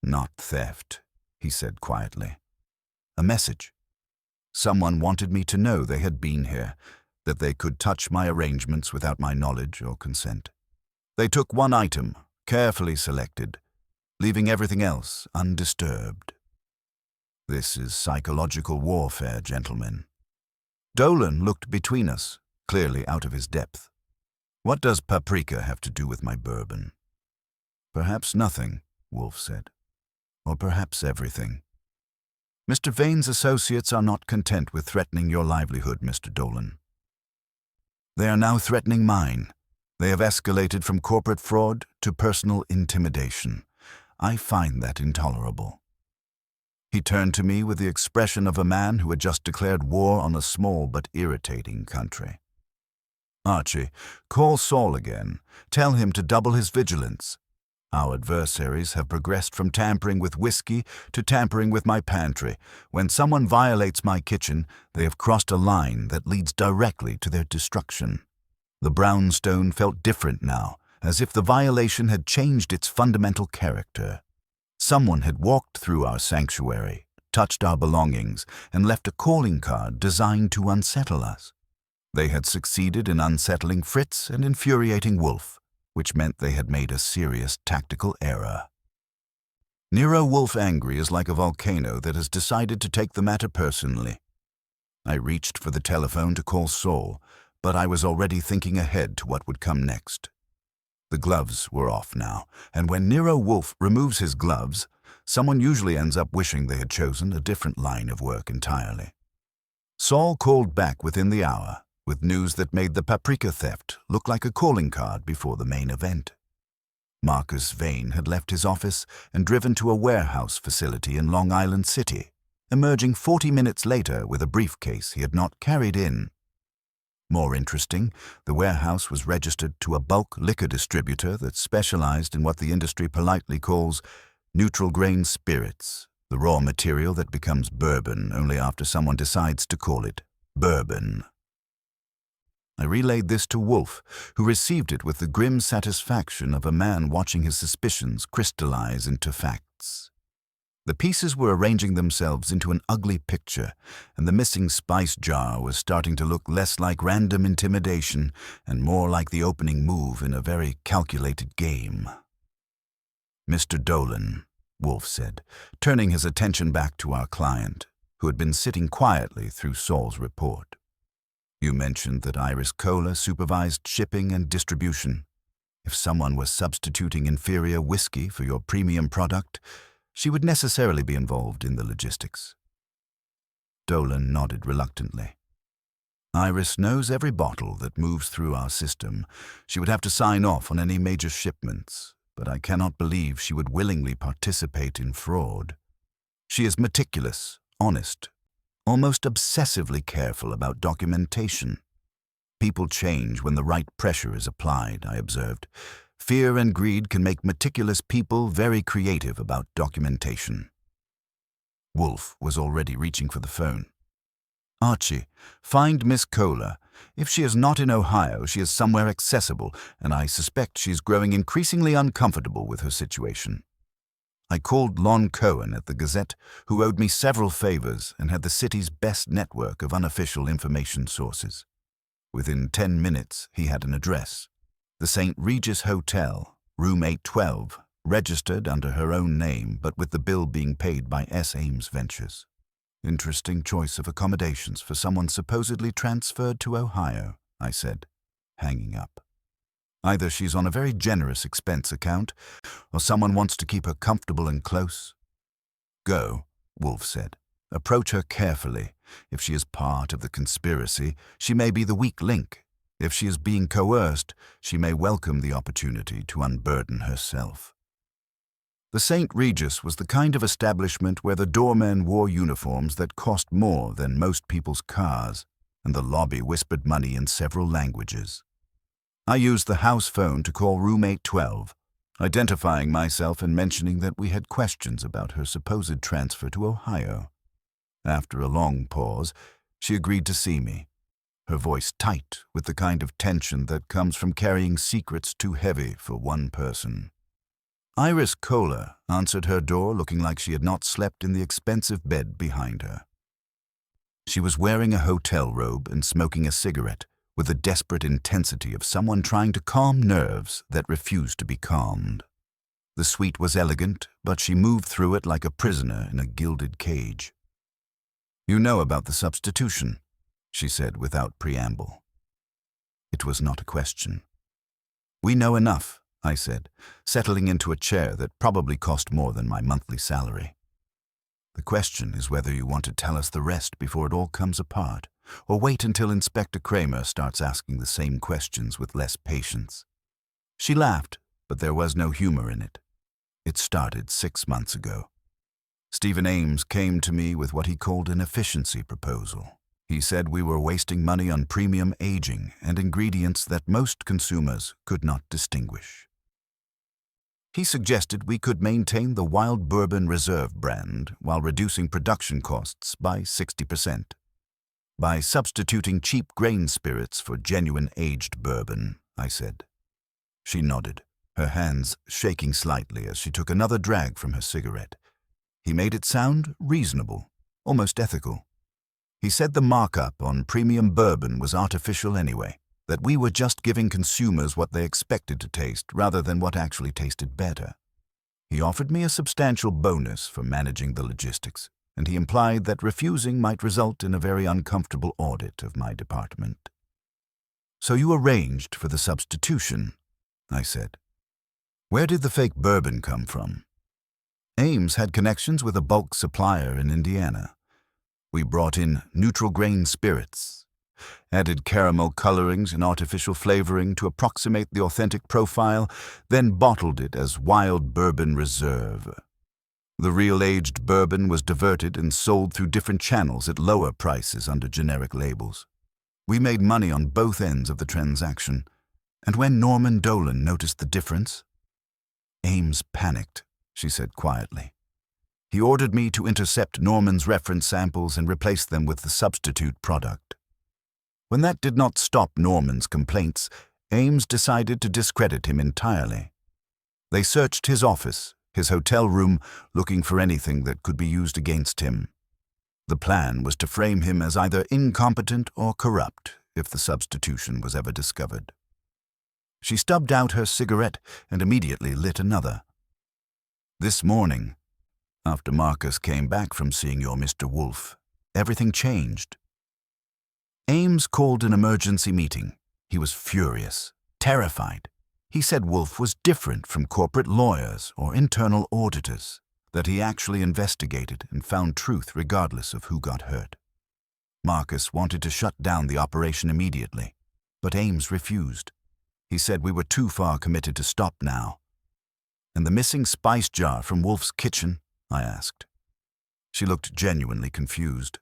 "Not theft," he said quietly. "A message. Someone wanted me to know they had been here, that they could touch my arrangements without my knowledge or consent. They took one item, carefully selected, leaving everything else undisturbed. This is psychological warfare, gentlemen." Dolan looked between us, clearly out of his depth. "What does paprika have to do with my bourbon?" "Perhaps nothing," Wolfe said. "Or perhaps everything. Mr. Vane's associates are not content with threatening your livelihood, Mr. Dolan. They are now threatening mine. They have escalated from corporate fraud to personal intimidation. I find that intolerable." He turned to me with the expression of a man who had just declared war on a small but irritating country. "Archie, call Saul again. Tell him to double his vigilance. Our adversaries have progressed from tampering with whiskey to tampering with my pantry. When someone violates my kitchen, they have crossed a line that leads directly to their destruction." The brownstone felt different now, as if the violation had changed its fundamental character. Someone had walked through our sanctuary, touched our belongings, and left a calling card designed to unsettle us. They had succeeded in unsettling Fritz and infuriating Wolfe, which meant they had made a serious tactical error. Nero Wolfe angry is like a volcano that has decided to take the matter personally. I reached for the telephone to call Saul, but I was already thinking ahead to what would come next. The gloves were off now, and when Nero Wolfe removes his gloves, someone usually ends up wishing they had chosen a different line of work entirely. Saul called back within the hour, with news that made the paprika theft look like a calling card before the main event. Marcus Vane had left his office and driven to a warehouse facility in Long Island City, emerging 40 minutes later with a briefcase he had not carried in. More interesting, the warehouse was registered to a bulk liquor distributor that specialized in what the industry politely calls neutral grain spirits, the raw material that becomes bourbon only after someone decides to call it bourbon. I relayed this to Wolfe, who received it with the grim satisfaction of a man watching his suspicions crystallize into facts. The pieces were arranging themselves into an ugly picture, and the missing spice jar was starting to look less like random intimidation and more like the opening move in a very calculated game. "Mr. Dolan," Wolfe said, turning his attention back to our client, who had been sitting quietly through Saul's report. You mentioned that Iris Kohler supervised shipping and distribution. If someone was substituting inferior whiskey for your premium product, she would necessarily be involved in the logistics. Dolan nodded reluctantly. Iris knows every bottle that moves through our system. She would have to sign off on any major shipments, but I cannot believe she would willingly participate in fraud. She is meticulous, honest, almost obsessively careful about documentation. People change when the right pressure is applied, I observed. Fear and greed can make meticulous people very creative about documentation. Wolfe was already reaching for the phone. Archie, find Miss Kohler. If she is not in Ohio, she is somewhere accessible, and I suspect she's growing increasingly uncomfortable with her situation. I called Lon Cohen at the Gazette, who owed me several favors and had the city's best network of unofficial information sources. Within 10 minutes, he had an address. The St. Regis Hotel, room 812, registered under her own name, but with the bill being paid by S. Ames Ventures. Interesting choice of accommodations for someone supposedly transferred to Ohio, I said, hanging up. Either she's on a very generous expense account, or someone wants to keep her comfortable and close. Go, Wolfe said. Approach her carefully. If she is part of the conspiracy, she may be the weak link. If she is being coerced, she may welcome the opportunity to unburden herself. The St. Regis was the kind of establishment where the doormen wore uniforms that cost more than most people's cars, and the lobby whispered money in several languages. I used the house phone to call room 812, identifying myself and mentioning that we had questions about her supposed transfer to Ohio. After a long pause, she agreed to see me, her voice tight with the kind of tension that comes from carrying secrets too heavy for one person. Iris Kohler answered her door looking like she had not slept in the expensive bed behind her. She was wearing a hotel robe and smoking a cigarette with the desperate intensity of someone trying to calm nerves that refused to be calmed. The suite was elegant, but she moved through it like a prisoner in a gilded cage. You know about the substitution, she said without preamble. It was not a question. We know enough, I said, settling into a chair that probably cost more than my monthly salary. The question is whether you want to tell us the rest before it all comes apart, or wait until Inspector Kramer starts asking the same questions with less patience. She laughed, but there was no humor in it. It started 6 months ago. Stephen Ames came to me with what he called an efficiency proposal. He said we were wasting money on premium aging and ingredients that most consumers could not distinguish. He suggested we could maintain the Wild Bourbon Reserve brand while reducing production costs by 60%. By substituting cheap grain spirits for genuine aged bourbon, I said. She nodded, her hands shaking slightly as she took another drag from her cigarette. He made it sound reasonable, almost ethical. He said the markup on premium bourbon was artificial anyway, that we were just giving consumers what they expected to taste rather than what actually tasted better. He offered me a substantial bonus for managing the logistics, and he implied that refusing might result in a very uncomfortable audit of my department. So you arranged for the substitution, I said. Where did the fake bourbon come from? Ames had connections with a bulk supplier in Indiana. We brought in neutral grain spirits, added caramel colorings and artificial flavoring to approximate the authentic profile, then bottled it as Wild Bourbon Reserve. The real aged bourbon was diverted and sold through different channels at lower prices under generic labels. We made money on both ends of the transaction, and when Norman Dolan noticed the difference, Ames panicked, she said quietly. He ordered me to intercept Norman's reference samples and replace them with the substitute product. When that did not stop Norman's complaints, Ames decided to discredit him entirely. They searched his office, his hotel room, looking for anything that could be used against him. The plan was to frame him as either incompetent or corrupt if the substitution was ever discovered. She stubbed out her cigarette and immediately lit another. This morning, after Marcus came back from seeing your Mr. Wolfe, everything changed. Ames called an emergency meeting. He was furious, terrified. He said Wolfe was different from corporate lawyers or internal auditors, that he actually investigated and found truth regardless of who got hurt. Marcus wanted to shut down the operation immediately, but Ames refused. He said we were too far committed to stop now. "And the missing spice jar from Wolfe's kitchen?" I asked. She looked genuinely confused.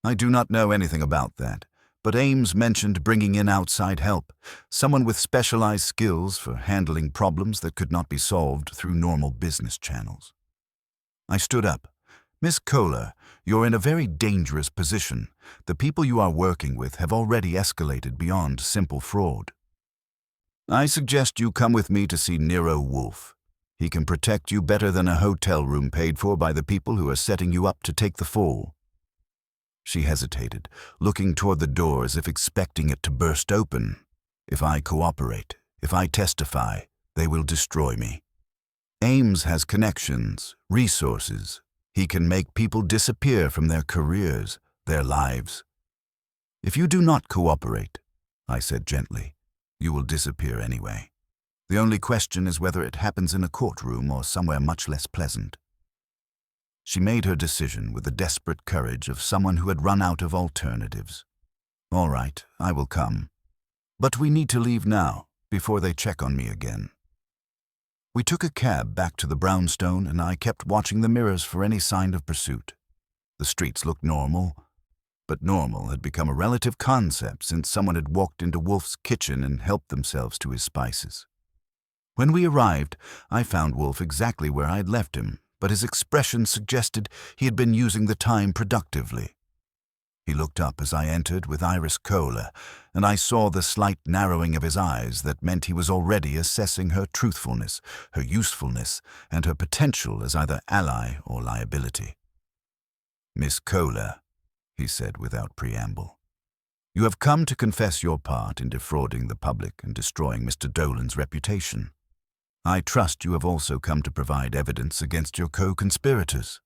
"I do not know anything about that, but Ames mentioned bringing in outside help, someone with specialized skills for handling problems that could not be solved through normal business channels." I stood up. "Miss Kohler, you're in a very dangerous position. The people you are working with have already escalated beyond simple fraud. I suggest you come with me to see Nero Wolfe. He can protect you better than a hotel room paid for by the people who are setting you up to take the fall." She hesitated, looking toward the door as if expecting it to burst open. "If I cooperate, if I testify, they will destroy me. Ames has connections, resources. He can make people disappear from their careers, their lives. If you do not cooperate," I said gently, "you will disappear anyway. The only question is whether it happens in a courtroom or somewhere much less pleasant." She made her decision with the desperate courage of someone who had run out of alternatives. "All right, I will come. But we need to leave now, before they check on me again." We took a cab back to the brownstone, and I kept watching the mirrors for any sign of pursuit. The streets looked normal, but normal had become a relative concept since someone had walked into Wolfe's kitchen and helped themselves to his spices. When we arrived, I found Wolfe exactly where I had left him, but his expression suggested he had been using the time productively. He looked up as I entered with Iris Kohler, and I saw the slight narrowing of his eyes that meant he was already assessing her truthfulness, her usefulness, and her potential as either ally or liability. "Miss Kohler," he said without preamble, "you have come to confess your part in defrauding the public and destroying Mr. Dolan's reputation. I trust you have also come to provide evidence against your co-conspirators."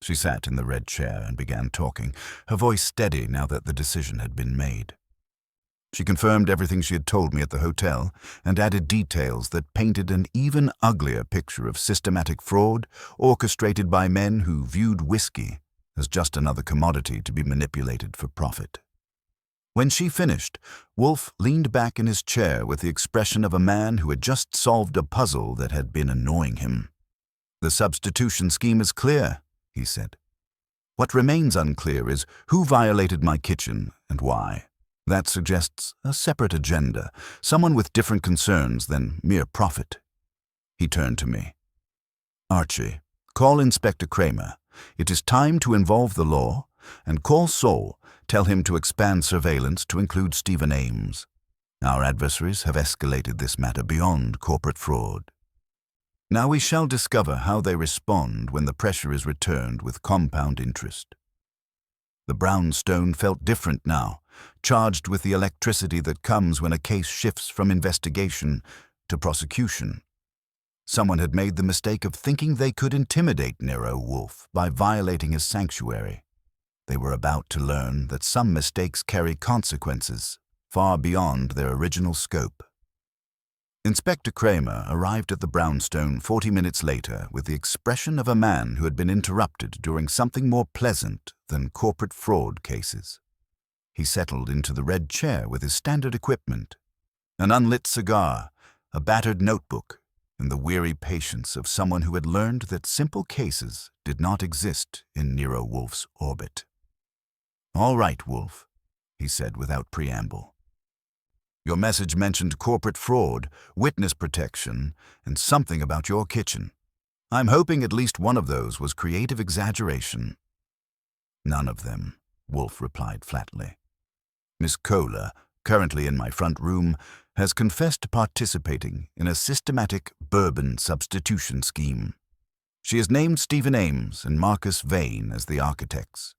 She sat in the red chair and began talking, her voice steady now that the decision had been made. She confirmed everything she had told me at the hotel and added details that painted an even uglier picture of systematic fraud orchestrated by men who viewed whiskey as just another commodity to be manipulated for profit. When she finished, Wolfe leaned back in his chair with the expression of a man who had just solved a puzzle that had been annoying him. "The substitution scheme is clear," he said. "What remains unclear is who violated my kitchen and why. That suggests a separate agenda, someone with different concerns than mere profit." He turned to me. "Archie, call Inspector Kramer. It is time to involve the law, and call Saul. Tell him to expand surveillance to include Stephen Ames. Our adversaries have escalated this matter beyond corporate fraud. Now we shall discover how they respond when the pressure is returned with compound interest." The brownstone felt different now, charged with the electricity that comes when a case shifts from investigation to prosecution. Someone had made the mistake of thinking they could intimidate Nero Wolfe by violating his sanctuary. They were about to learn that some mistakes carry consequences far beyond their original scope. Inspector Kramer arrived at the brownstone 40 minutes later with the expression of a man who had been interrupted during something more pleasant than corporate fraud cases. He settled into the red chair with his standard equipment, an unlit cigar, a battered notebook, and the weary patience of someone who had learned that simple cases did not exist in Nero Wolfe's orbit. "All right, Wolfe," he said without preamble. "Your message mentioned corporate fraud, witness protection, and something about your kitchen. I'm hoping at least one of those was creative exaggeration." "None of them," Wolfe replied flatly. "Miss Kohler, currently in my front room, has confessed to participating in a systematic bourbon substitution scheme. She has named Stephen Ames and Marcus Vane as the architects.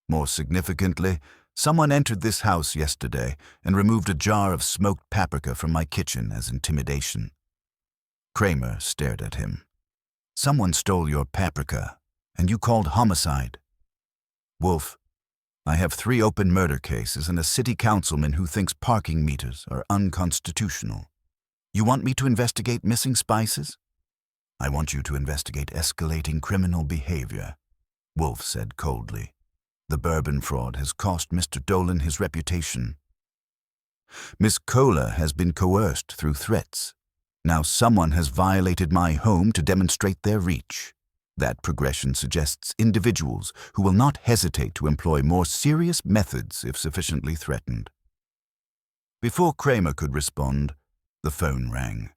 More significantly, someone entered this house yesterday and removed a jar of smoked paprika from my kitchen as intimidation." Kramer stared at him. "Someone stole your paprika, and you called homicide." "Wolfe, I have 3 open murder cases and a city councilman who thinks parking meters are unconstitutional. You want me to investigate missing spices? I want you to investigate escalating criminal behavior, Wolfe said coldly. The bourbon fraud has cost Mr. Dolan his reputation. Miss Kohler has been coerced through threats. Now someone has violated my home to demonstrate their reach. That progression suggests individuals who will not hesitate to employ more serious methods if sufficiently threatened. Before Kramer could respond, the phone rang.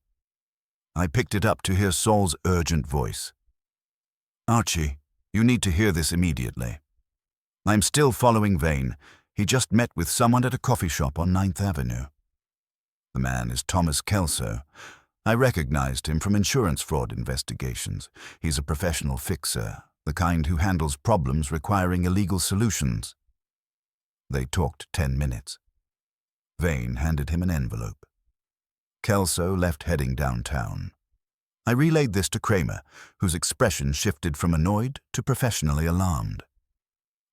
I picked it up to hear Saul's urgent voice. Archie, you need to hear this immediately. I'm still following Vane. He just met with someone at a coffee shop on 9th Avenue. The man is Thomas Kelso. I recognized him from insurance fraud investigations. He's a professional fixer, the kind who handles problems requiring illegal solutions. They talked 10 minutes. Vane handed him an envelope. Kelso left heading downtown. I relayed this to Kramer, whose expression shifted from annoyed to professionally alarmed.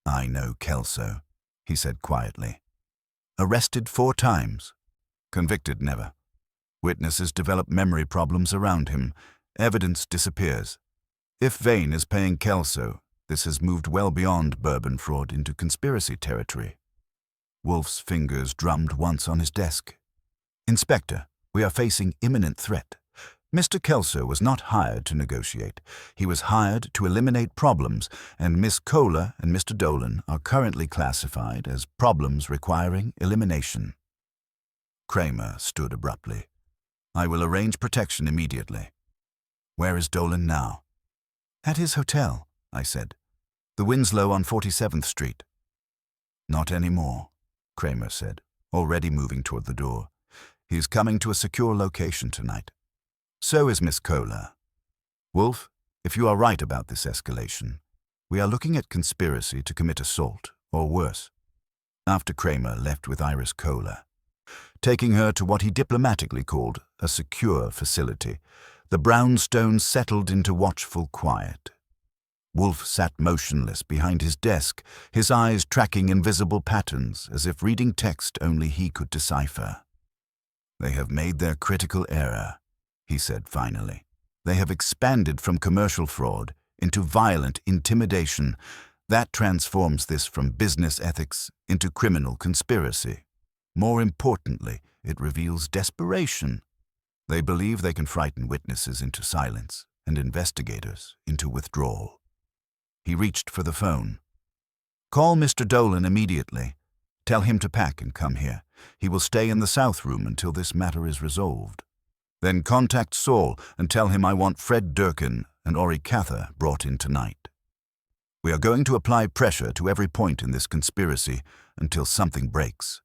I know Kelso, he said quietly. Arrested 4 times. Convicted never. Witnesses develop memory problems around him. Evidence disappears. If Vane is paying Kelso, this has moved well beyond bourbon fraud into conspiracy territory. Wolfe's fingers drummed once on his desk. Inspector, we are facing imminent threat. Mr. Kelso was not hired to negotiate. He was hired to eliminate problems, and Miss Kohler and Mr. Dolan are currently classified as problems requiring elimination. Kramer stood abruptly. I will arrange protection immediately. Where is Dolan now? At his hotel, I said. The Winslow on 47th Street. Not anymore, Kramer said, already moving toward the door. He's coming to a secure location tonight. So is Miss Kohler. Wolfe, if you are right about this escalation, we are looking at conspiracy to commit assault, or worse. After Kramer left with Iris Kohler, taking her to what he diplomatically called a secure facility, the brownstone settled into watchful quiet. Wolfe sat motionless behind his desk, his eyes tracking invisible patterns as if reading text only he could decipher. They have made their critical error, he said finally. They have expanded from commercial fraud into violent intimidation. That transforms this from business ethics into criminal conspiracy. More importantly, it reveals desperation. They believe they can frighten witnesses into silence and investigators into withdrawal. He reached for the phone. Call Mr. Dolan immediately. Tell him to pack and come here. He will stay in the south room until this matter is resolved. Then contact Saul and tell him I want Fred Durkin and Ori Cather brought in tonight. We are going to apply pressure to every point in this conspiracy until something breaks.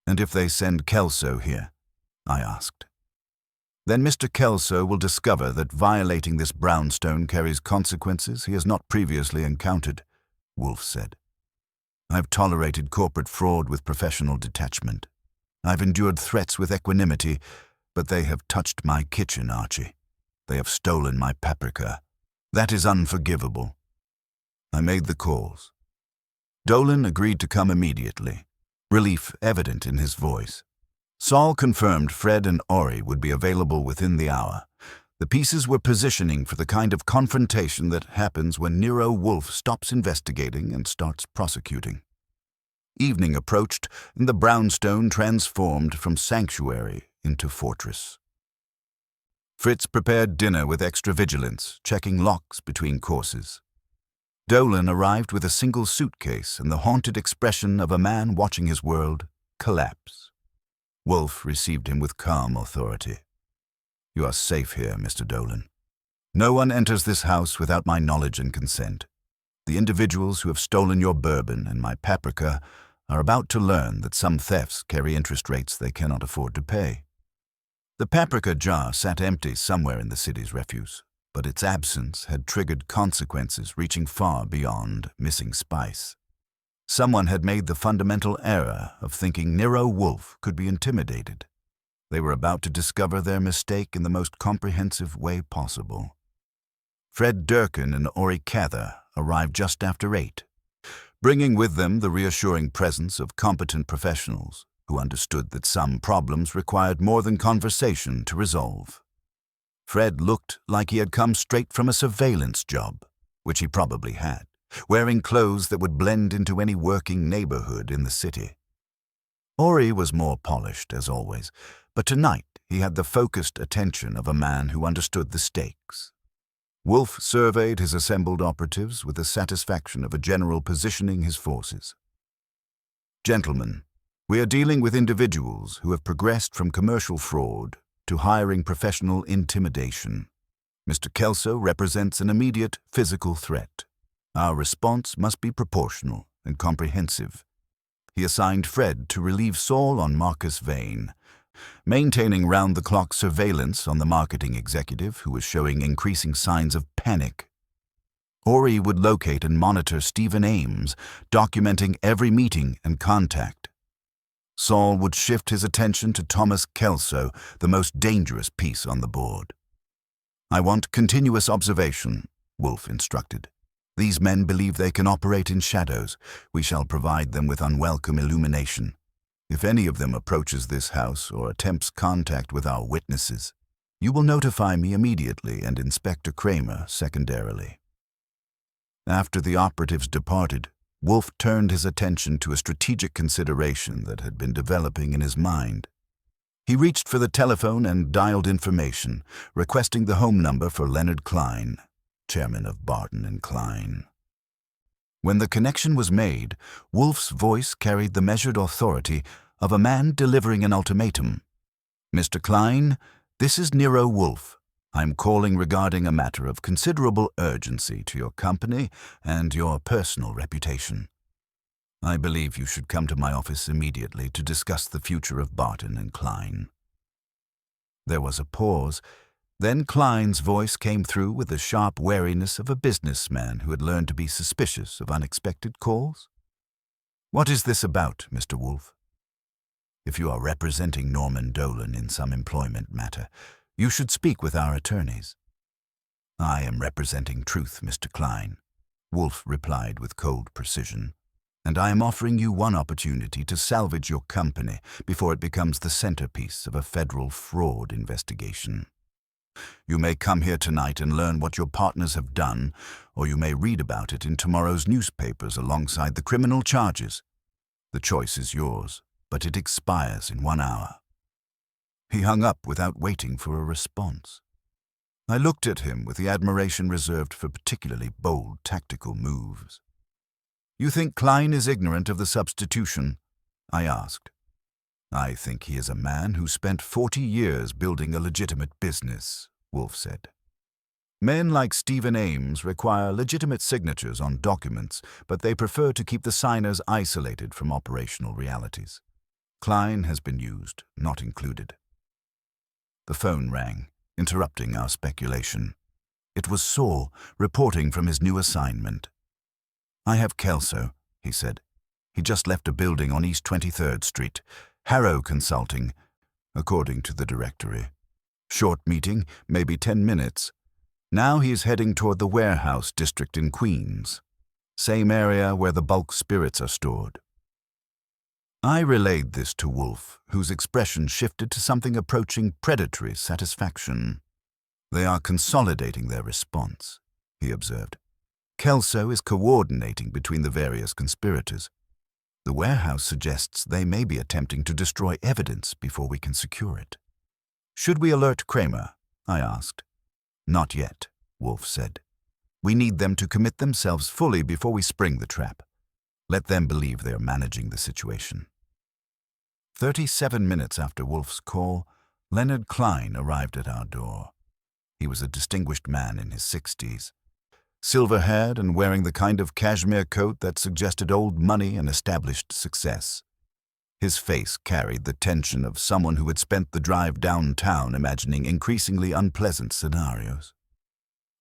And if they send Kelso here? I asked. Then Mr. Kelso will discover that violating this brownstone carries consequences he has not previously encountered, Wolfe said. I've tolerated corporate fraud with professional detachment. I've endured threats with equanimity, but they have touched my kitchen, Archie. They have stolen my paprika. That is unforgivable. I made the calls. Dolan agreed to come immediately, relief evident in his voice. Saul confirmed Fred and Ori would be available within the hour. The pieces were positioning for the kind of confrontation that happens when Nero Wolfe stops investigating and starts prosecuting. Evening approached, and the brownstone transformed from sanctuary into fortress. Fritz prepared dinner with extra vigilance, checking locks between courses. Dolan arrived with a single suitcase and the haunted expression of a man watching his world collapse. Wolfe received him with calm authority. You are safe here, Mr. Dolan. No one enters this house without my knowledge and consent. The individuals who have stolen your bourbon and my paprika are about to learn that some thefts carry interest rates they cannot afford to pay. The paprika jar sat empty somewhere in the city's refuse, but its absence had triggered consequences reaching far beyond missing spice. Someone had made the fundamental error of thinking Nero Wolfe could be intimidated. They were about to discover their mistake in the most comprehensive way possible. Fred Durkin and Ori Cather arrived just after 8. bringing with them the reassuring presence of competent professionals who understood that some problems required more than conversation to resolve. Fred looked like he had come straight from a surveillance job, which he probably had, wearing clothes that would blend into any working neighborhood in the city. Ori was more polished, as always, but tonight he had the focused attention of a man who understood the stakes. Wolfe surveyed his assembled operatives with the satisfaction of a general positioning his forces. "Gentlemen, we are dealing with individuals who have progressed from commercial fraud to hiring professional intimidation. Mr. Kelso represents an immediate physical threat. Our response must be proportional and comprehensive." He assigned Fred to relieve Saul on Marcus Vane, maintaining round-the-clock surveillance on the marketing executive who was showing increasing signs of panic. Ori would locate and monitor Stephen Ames, documenting every meeting and contact. Saul would shift his attention to Thomas Kelso, the most dangerous piece on the board. "I want continuous observation," Wolfe instructed. "These men believe they can operate in shadows. We shall provide them with unwelcome illumination. If any of them approaches this house or attempts contact with our witnesses, you will notify me immediately and Inspector Kramer secondarily." After the operatives departed, Wolfe turned his attention to a strategic consideration that had been developing in his mind. He reached for the telephone and dialed information, requesting the home number for Leonard Klein, chairman of Barton and Klein. When the connection was made, Wolfe's voice carried the measured authority of a man delivering an ultimatum. "Mr. Klein, this is Nero Wolfe. I'm calling regarding a matter of considerable urgency to your company and your personal reputation. I believe you should come to my office immediately to discuss the future of Barton and Klein." There was a pause. Then Klein's voice came through with the sharp wariness of a businessman who had learned to be suspicious of unexpected calls. "What is this about, Mr. Wolfe? If you are representing Norman Dolan in some employment matter, you should speak with our attorneys." "I am representing truth, Mr. Klein," Wolfe replied with cold precision, "and I am offering you one opportunity to salvage your company before it becomes the centerpiece of a federal fraud investigation. You may come here tonight and learn what your partners have done, or you may read about it in tomorrow's newspapers alongside the criminal charges. The choice is yours, but it expires in 1 hour." He hung up without waiting for a response. I looked at him with the admiration reserved for particularly bold tactical moves. "You think Klein is ignorant of the substitution?" I asked. "I think he is a man who spent 40 years building a legitimate business," Wolfe said. "Men like Stephen Ames require legitimate signatures on documents, but they prefer to keep the signers isolated from operational realities. Klein has been used, not included." The phone rang, interrupting our speculation. It was Saul, reporting from his new assignment. "I have Kelso," he said. "He just left a building on East 23rd Street. Harrow Consulting, according to the directory. Short meeting, maybe 10 minutes. Now he is heading toward the warehouse district in Queens, same area where the bulk spirits are stored." I relayed this to Wolfe, whose expression shifted to something approaching predatory satisfaction. "They are consolidating their response," he observed. "Kelso is coordinating between the various conspirators. The warehouse suggests they may be attempting to destroy evidence before we can secure it." "Should we alert Kramer?" I asked. "Not yet," Wolfe said. "We need them to commit themselves fully before we spring the trap. Let them believe they are managing the situation." 37 minutes after Wolfe's call, Leonard Klein arrived at our door. He was a distinguished man in his 60s. Silver-haired and wearing the kind of cashmere coat that suggested old money and established success. His face carried the tension of someone who had spent the drive downtown imagining increasingly unpleasant scenarios.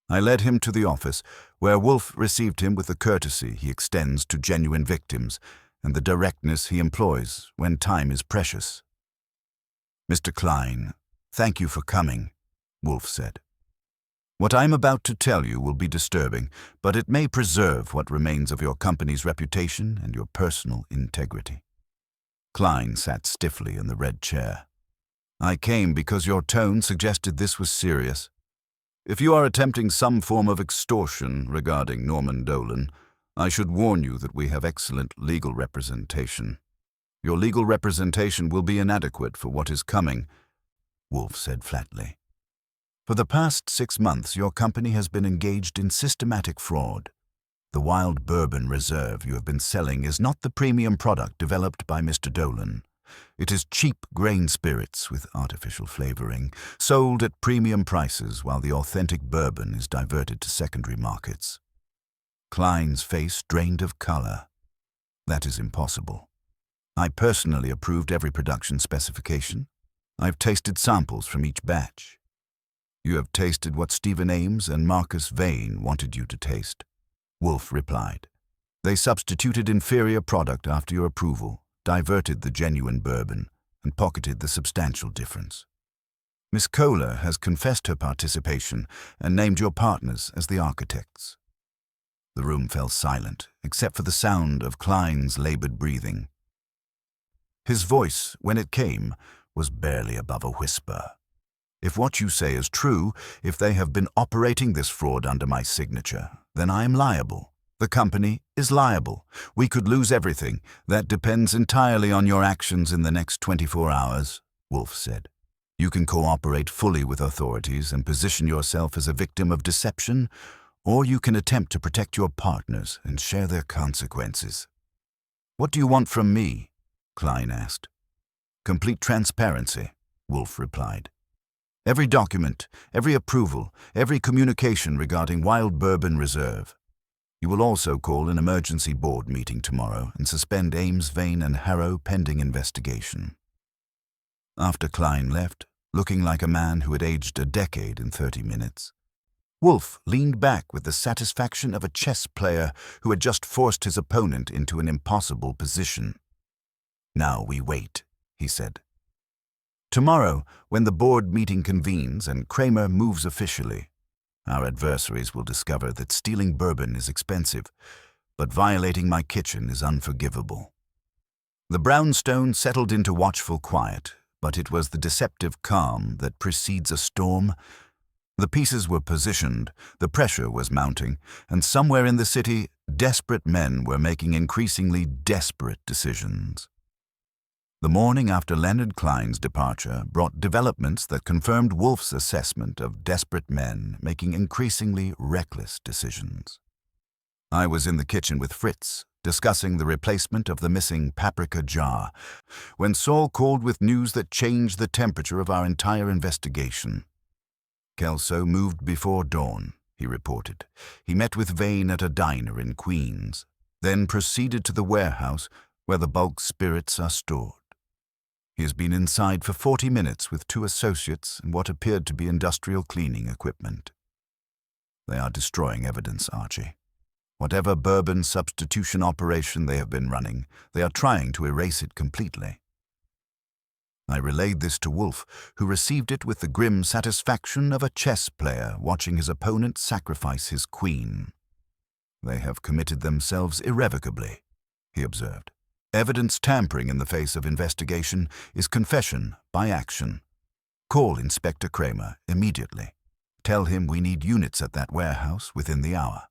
I led him to the office, where Wolfe received him with the courtesy he extends to genuine victims and the directness he employs when time is precious. "Mr. Klein, thank you for coming," Wolfe said. What I'm about to tell you will be disturbing, but it may preserve what remains of your company's reputation and your personal integrity." Klein sat stiffly in the red chair. "I came because your tone suggested this was serious. If you are attempting some form of extortion regarding Norman Dolan, I should warn you that we have excellent legal representation. Your legal representation will be inadequate for what is coming," Wolfe said flatly. "For the past 6 months, your company has been engaged in systematic fraud. The Wild Bourbon Reserve you have been selling is not the premium product developed by Mr. Dolan. It is cheap grain spirits with artificial flavoring, sold at premium prices while the authentic bourbon is diverted to secondary markets." Klein's face drained of color. "That is impossible. I personally approved every production specification. I've tasted samples from each batch." "You have tasted what Stephen Ames and Marcus Vane wanted you to taste," Wolfe replied. "They substituted inferior product after your approval, diverted the genuine bourbon, and pocketed the substantial difference. Miss Kohler has confessed her participation and named your partners as the architects." The room fell silent, except for the sound of Klein's labored breathing. His voice, when it came, was barely above a whisper. "If what you say is true, if they have been operating this fraud under my signature, then I am liable. The company is liable. We could lose everything. That depends entirely on your actions in the next 24 hours, Wolfe said. "You can cooperate fully with authorities and position yourself as a victim of deception, or you can attempt to protect your partners and share their consequences." "What do you want from me?" Klein asked. "Complete transparency," Wolfe replied. "Every document, every approval, every communication regarding Wild Bourbon Reserve. You will also call an emergency board meeting tomorrow and suspend Ames, Vane, and Harrow pending investigation." After Klein left, looking like a man who had aged a decade in 30 minutes, Wolfe leaned back with the satisfaction of a chess player who had just forced his opponent into an impossible position. "Now we wait," he said. "Tomorrow, when the board meeting convenes and Kramer moves officially, our adversaries will discover that stealing bourbon is expensive, but violating my kitchen is unforgivable." The brownstone settled into watchful quiet, but it was the deceptive calm that precedes a storm. The pieces were positioned, the pressure was mounting, and somewhere in the city, desperate men were making increasingly desperate decisions. The morning after Leonard Klein's departure brought developments that confirmed Wolfe's assessment of desperate men making increasingly reckless decisions. I was in the kitchen with Fritz, discussing the replacement of the missing paprika jar, when Saul called with news that changed the temperature of our entire investigation. "Kelso moved before dawn," he reported. "He met with Vane at a diner in Queens, then proceeded to the warehouse where the bulk spirits are stored. He has been inside for 40 minutes with 2 associates and what appeared to be industrial cleaning equipment. They are destroying evidence, Archie. Whatever bourbon substitution operation they have been running, they are trying to erase it completely." I relayed this to Wolfe, who received it with the grim satisfaction of a chess player watching his opponent sacrifice his queen. "They have committed themselves irrevocably," he observed. "Evidence tampering in the face of investigation is confession by action. Call Inspector Kramer immediately. Tell him we need units at that warehouse within the hour."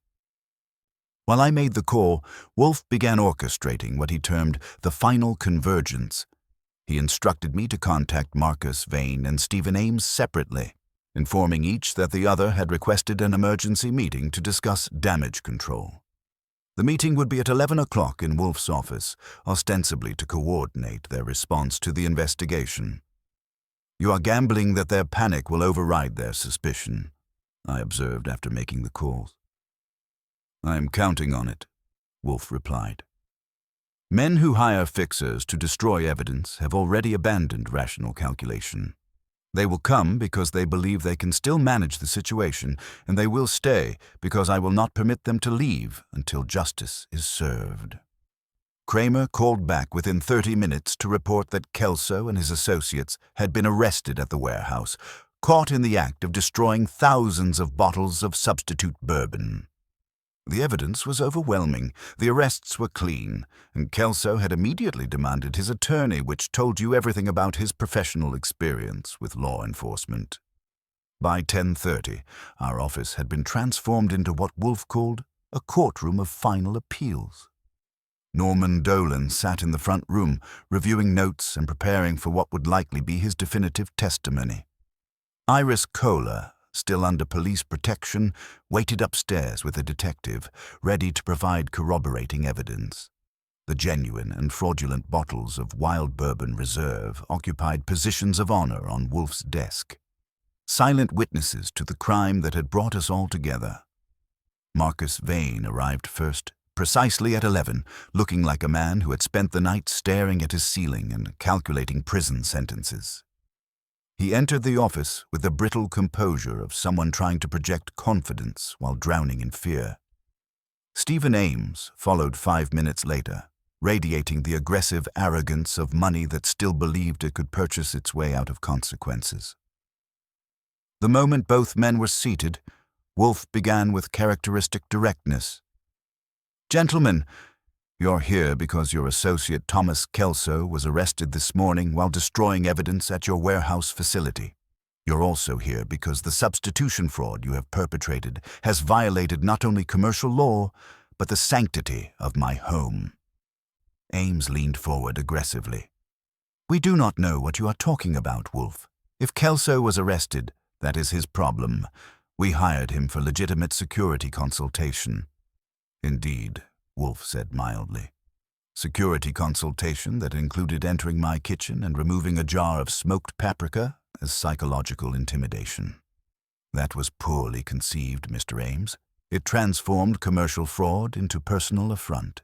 While I made the call, Wolfe began orchestrating what he termed the final convergence. He instructed me to contact Marcus Vane and Stephen Ames separately, informing each that the other had requested an emergency meeting to discuss damage control. The meeting would be at 11 o'clock in Wolfe's office, ostensibly to coordinate their response to the investigation. "You are gambling that their panic will override their suspicion," I observed after making the calls. "I am counting on it," Wolfe replied. "Men who hire fixers to destroy evidence have already abandoned rational calculation. They will come because they believe they can still manage the situation, and they will stay because I will not permit them to leave until justice is served." Kramer called back within 30 minutes to report that Kelso and his associates had been arrested at the warehouse, caught in the act of destroying thousands of bottles of substitute bourbon. The evidence was overwhelming, the arrests were clean, and Kelso had immediately demanded his attorney, which told you everything about his professional experience with law enforcement. By 10:30, our office had been transformed into what Wolfe called a courtroom of final appeals. Norman Dolan sat in the front room, reviewing notes and preparing for what would likely be his definitive testimony. Iris Kohler, still under police protection, waited upstairs with a detective, ready to provide corroborating evidence. The genuine and fraudulent bottles of Wild Bourbon Reserve occupied positions of honor on Wolfe's desk, silent witnesses to the crime that had brought us all together. Marcus Vane arrived first, precisely at 11, looking like a man who had spent the night staring at his ceiling and calculating prison sentences. He entered the office with the brittle composure of someone trying to project confidence while drowning in fear. Stephen Ames followed 5 minutes later, radiating the aggressive arrogance of money that still believed it could purchase its way out of consequences. The moment both men were seated, Wolfe began with characteristic directness. "Gentlemen, you're here because your associate Thomas Kelso was arrested this morning while destroying evidence at your warehouse facility. You're also here because the substitution fraud you have perpetrated has violated not only commercial law, but the sanctity of my home." Ames leaned forward aggressively. "We do not know what you are talking about, Wolfe. If Kelso was arrested, that is his problem. We hired him for legitimate security consultation." "Indeed," Wolfe said mildly. "Security consultation that included entering my kitchen and removing a jar of smoked paprika as psychological intimidation. That was poorly conceived, Mr. Ames. It transformed commercial fraud into personal affront."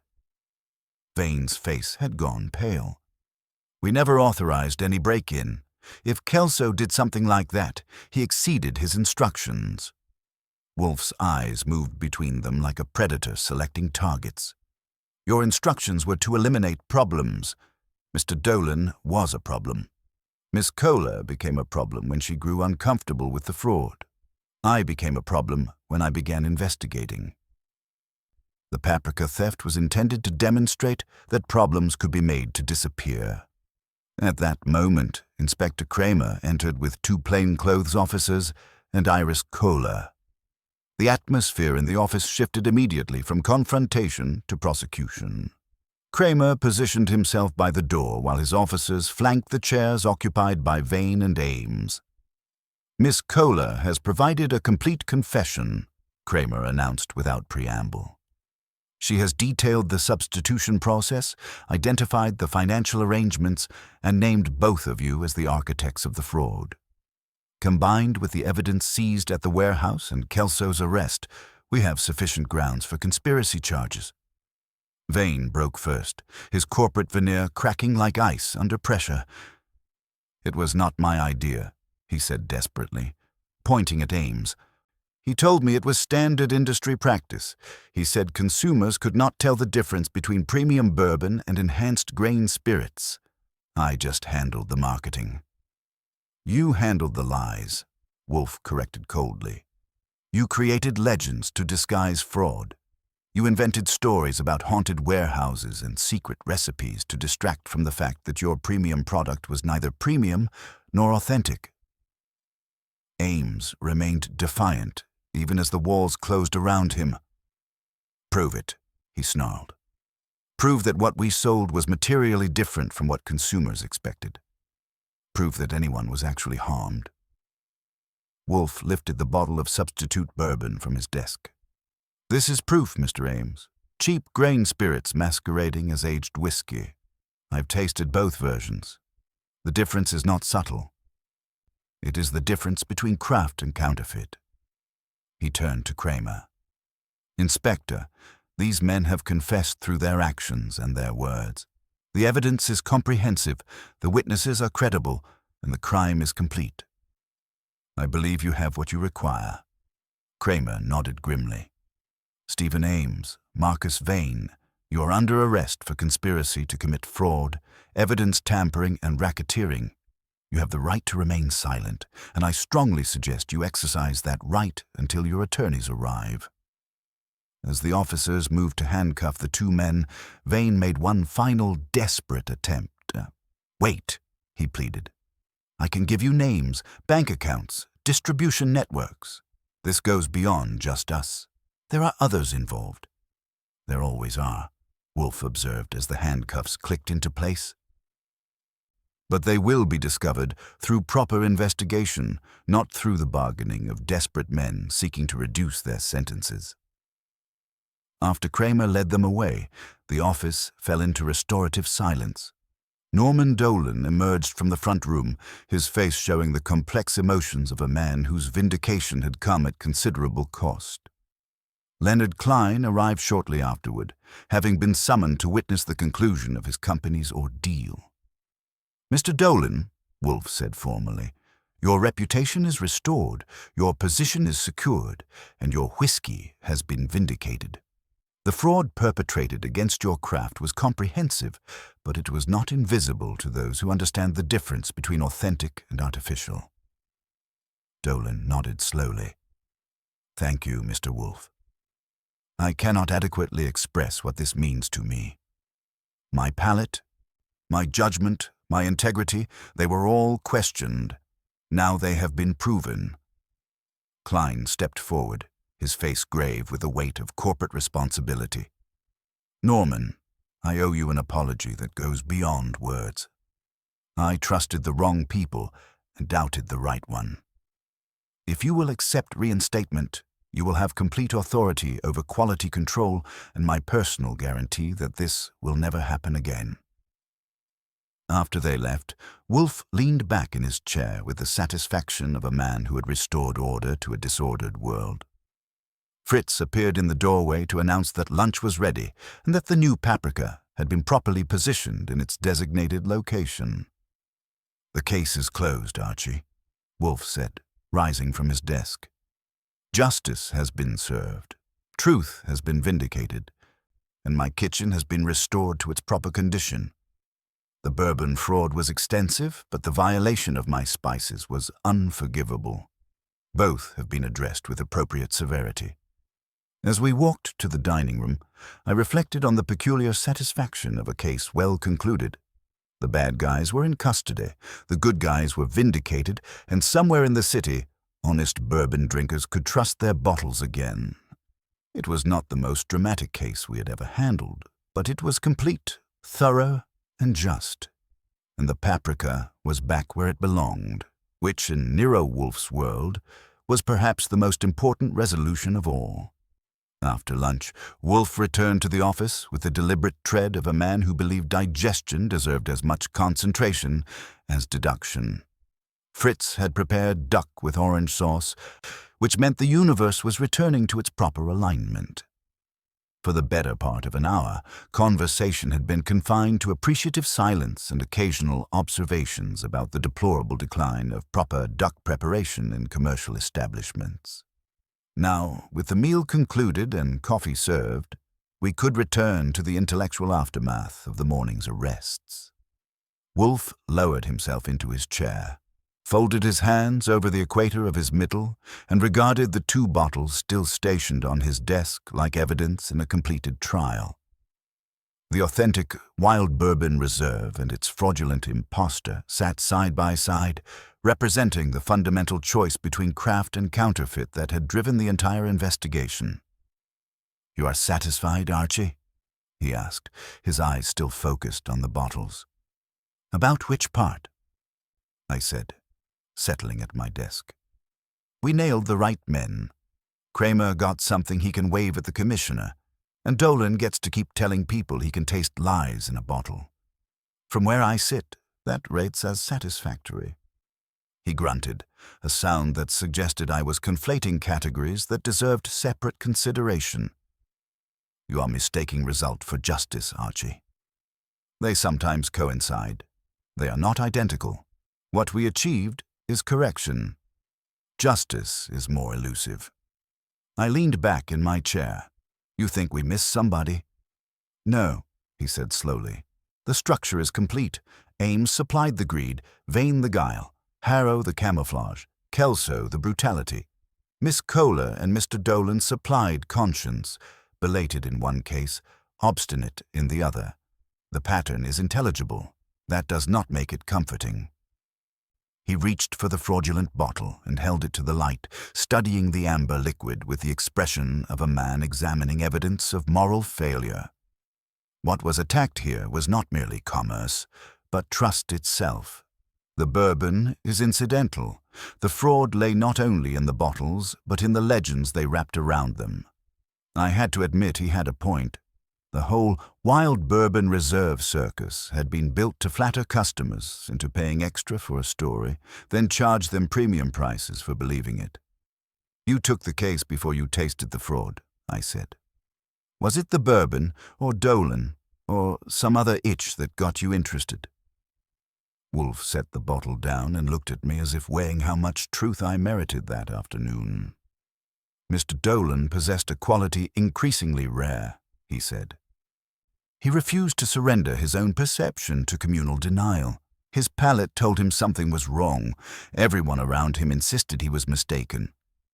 Vane's face had gone pale. "We never authorized any break-in. If Kelso did something like that, he exceeded his instructions." Wolfe's eyes moved between them like a predator selecting targets. "Your instructions were to eliminate problems. Mr. Dolan was a problem. Miss Kohler became a problem when she grew uncomfortable with the fraud. I became a problem when I began investigating. The paprika theft was intended to demonstrate that problems could be made to disappear. At that moment, Inspector Kramer entered with 2 plainclothes officers and Iris Kohler. The atmosphere in the office shifted immediately from confrontation to prosecution. Kramer positioned himself by the door while his officers flanked the chairs occupied by Vane and Ames. "Miss Kohler has provided a complete confession," Kramer announced without preamble. "She has detailed the substitution process, identified the financial arrangements, and named both of you as the architects of the fraud. Combined with the evidence seized at the warehouse and Kelso's arrest, we have sufficient grounds for conspiracy charges." Vane broke first, his corporate veneer cracking like ice under pressure. "It was not my idea," he said desperately, pointing at Ames. "He told me it was standard industry practice. He said consumers could not tell the difference between premium bourbon and enhanced grain spirits. I just handled the marketing." "You handled the lies," Wolfe corrected coldly. "You created legends to disguise fraud. You invented stories about haunted warehouses and secret recipes to distract from the fact that your premium product was neither premium nor authentic." Ames remained defiant, even as the walls closed around him. "Prove it," he snarled. "Prove that what we sold was materially different from what consumers expected. Prove that anyone was actually harmed." Wolfe lifted the bottle of substitute bourbon from his desk. "This is proof, Mr. Ames. Cheap grain spirits masquerading as aged whiskey. I've tasted both versions. The difference is not subtle. It is the difference between craft and counterfeit." He turned to Kramer. "Inspector, these men have confessed through their actions and their words. The evidence is comprehensive, the witnesses are credible, and the crime is complete. I believe you have what you require." Kramer nodded grimly. "Stephen Ames, Marcus Vane, you are under arrest for conspiracy to commit fraud, evidence tampering, and racketeering. You have the right to remain silent, and I strongly suggest you exercise that right until your attorneys arrive." As the officers moved to handcuff the two men, Vane made one final desperate attempt. "Wait," he pleaded. "I can give you names, bank accounts, distribution networks. This goes beyond just us. There are others involved." "There always are," Wolfe observed as the handcuffs clicked into place. "But they will be discovered through proper investigation, not through the bargaining of desperate men seeking to reduce their sentences." After Kramer led them away, the office fell into restorative silence. Norman Dolan emerged from the front room, his face showing the complex emotions of a man whose vindication had come at considerable cost. Leonard Klein arrived shortly afterward, having been summoned to witness the conclusion of his company's ordeal. "Mr. Dolan," Wolfe said formally, "your reputation is restored, your position is secured, and your whiskey has been vindicated. The fraud perpetrated against your craft was comprehensive, but it was not invisible to those who understand the difference between authentic and artificial." Dolan nodded slowly. "Thank you, Mr. Wolfe. I cannot adequately express what this means to me. My palate, my judgment, my integrity, they were all questioned. Now they have been proven." Klein stepped forward, his face grave with the weight of corporate responsibility. "Norman, I owe you an apology that goes beyond words. I trusted the wrong people and doubted the right one. If you will accept reinstatement, you will have complete authority over quality control and my personal guarantee that this will never happen again." After they left, Wolfe leaned back in his chair with the satisfaction of a man who had restored order to a disordered world. Fritz appeared in the doorway to announce that lunch was ready and that the new paprika had been properly positioned in its designated location. "The case is closed, Archie," Wolfe said, rising from his desk. "Justice has been served, truth has been vindicated, and my kitchen has been restored to its proper condition. The bourbon fraud was extensive, but the violation of my spices was unforgivable. Both have been addressed with appropriate severity." As we walked to the dining room, I reflected on the peculiar satisfaction of a case well concluded. The bad guys were in custody, the good guys were vindicated, and somewhere in the city, honest bourbon drinkers could trust their bottles again. It was not the most dramatic case we had ever handled, but it was complete, thorough, and just. And the paprika was back where it belonged, which, in Nero Wolfe's world, was perhaps the most important resolution of all. After lunch, Wolfe returned to the office with the deliberate tread of a man who believed digestion deserved as much concentration as deduction. Fritz had prepared duck with orange sauce, which meant the universe was returning to its proper alignment. For the better part of an hour, conversation had been confined to appreciative silence and occasional observations about the deplorable decline of proper duck preparation in commercial establishments. Now, with the meal concluded and coffee served, we could return to the intellectual aftermath of the morning's arrests. Wolfe lowered himself into his chair, folded his hands over the equator of his middle, and regarded the two bottles still stationed on his desk like evidence in a completed trial. The authentic Wild Bourbon Reserve and its fraudulent impostor sat side by side, representing the fundamental choice between craft and counterfeit that had driven the entire investigation. "You are satisfied, Archie?" he asked, his eyes still focused on the bottles. "About which part?" I said, settling at my desk. "We nailed the right men. Kramer got something he can wave at the commissioner, and Dolan gets to keep telling people he can taste lies in a bottle. From where I sit, that rates as satisfactory." He grunted, a sound that suggested I was conflating categories that deserved separate consideration. "You are mistaking result for justice, Archie. They sometimes coincide. They are not identical. What we achieved is correction. Justice is more elusive." I leaned back in my chair. "You think we missed somebody?" "No," he said slowly. "The structure is complete. Ames supplied the greed, Vane the guile, Harrow the camouflage, Kelso the brutality. Miss Kohler and Mr. Dolan supplied conscience, belated in one case, obstinate in the other. The pattern is intelligible. That does not make it comforting. He reached for the fraudulent bottle and held it to the light, studying the amber liquid with the expression of a man examining evidence of moral failure. What was attacked here was not merely commerce, but trust itself. The bourbon is incidental. The fraud lay not only in the bottles, but in the legends they wrapped around them. I had to admit he had a point. The whole Wild Bourbon Reserve circus had been built to flatter customers into paying extra for a story, then charge them premium prices for believing it. You took the case before you tasted the fraud, I said. Was it the bourbon, or Dolan, or some other itch that got you interested? Wolfe set the bottle down and looked at me as if weighing how much truth I merited that afternoon. Mr. Dolan possessed a quality increasingly rare, he said. He refused to surrender his own perception to communal denial. His palate told him something was wrong. Everyone around him insisted he was mistaken.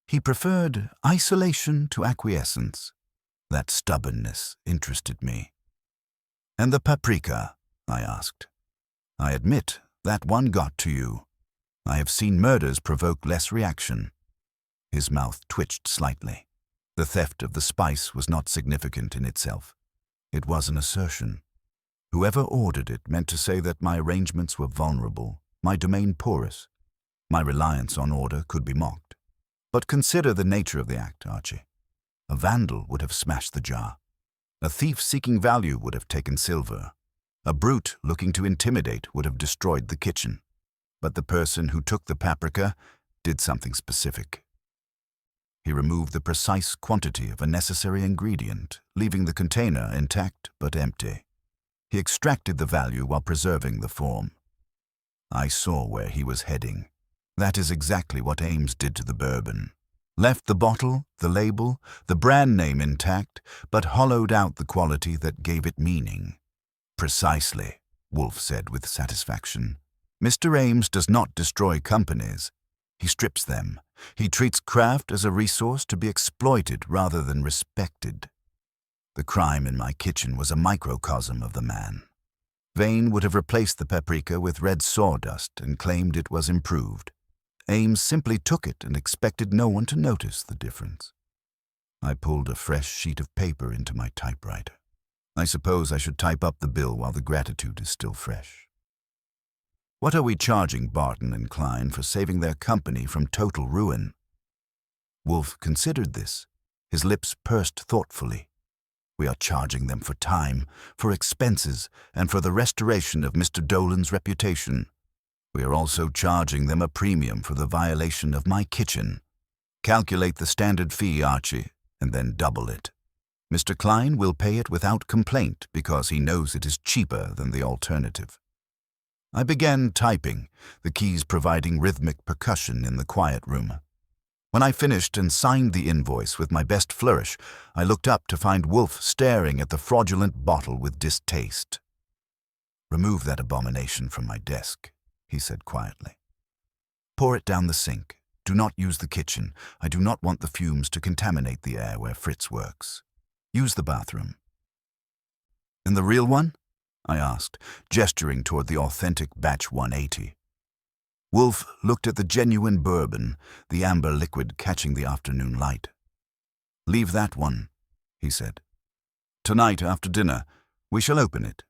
He preferred isolation to acquiescence. That stubbornness interested me. And the paprika? I asked. I admit that one got to you. I have seen murders provoke less reaction. His mouth twitched slightly. The theft of the spice was not significant in itself. It was an assertion. Whoever ordered it meant to say that my arrangements were vulnerable, my domain porous. My reliance on order could be mocked. But consider the nature of the act, Archie. A vandal would have smashed the jar. A thief seeking value would have taken silver. A brute looking to intimidate would have destroyed the kitchen. But the person who took the paprika did something specific. He removed the precise quantity of a necessary ingredient, leaving the container intact but empty. He extracted the value while preserving the form. I saw where he was heading. That is exactly what Ames did to the bourbon. Left the bottle, the label, the brand name intact, but hollowed out the quality that gave it meaning. Precisely, Wolfe said with satisfaction. Mr. Ames does not destroy companies. He strips them. He treats craft as a resource to be exploited rather than respected. The crime in my kitchen was a microcosm of the man. Vane would have replaced the paprika with red sawdust and claimed it was improved. Ames simply took it and expected no one to notice the difference. I pulled a fresh sheet of paper into my typewriter. I suppose I should type up the bill while the gratitude is still fresh. What are we charging Barton and Klein for saving their company from total ruin? Wolfe considered this. His lips pursed thoughtfully. We are charging them for time, for expenses, and for the restoration of Mr. Dolan's reputation. We are also charging them a premium for the violation of my kitchen. Calculate the standard fee, Archie, and then double it. Mr. Klein will pay it without complaint because he knows it is cheaper than the alternative. I began typing, the keys providing rhythmic percussion in the quiet room. When I finished and signed the invoice with my best flourish, I looked up to find Wolfe staring at the fraudulent bottle with distaste. "Remove that abomination from my desk," he said quietly. "Pour it down the sink. Do not use the kitchen. I do not want the fumes to contaminate the air where Fritz works. Use the bathroom." "And the real one?" I asked, gesturing toward the authentic batch 180. Wolfe looked at the genuine bourbon, the amber liquid catching the afternoon light. "Leave that one," he said. "Tonight after dinner, we shall open it.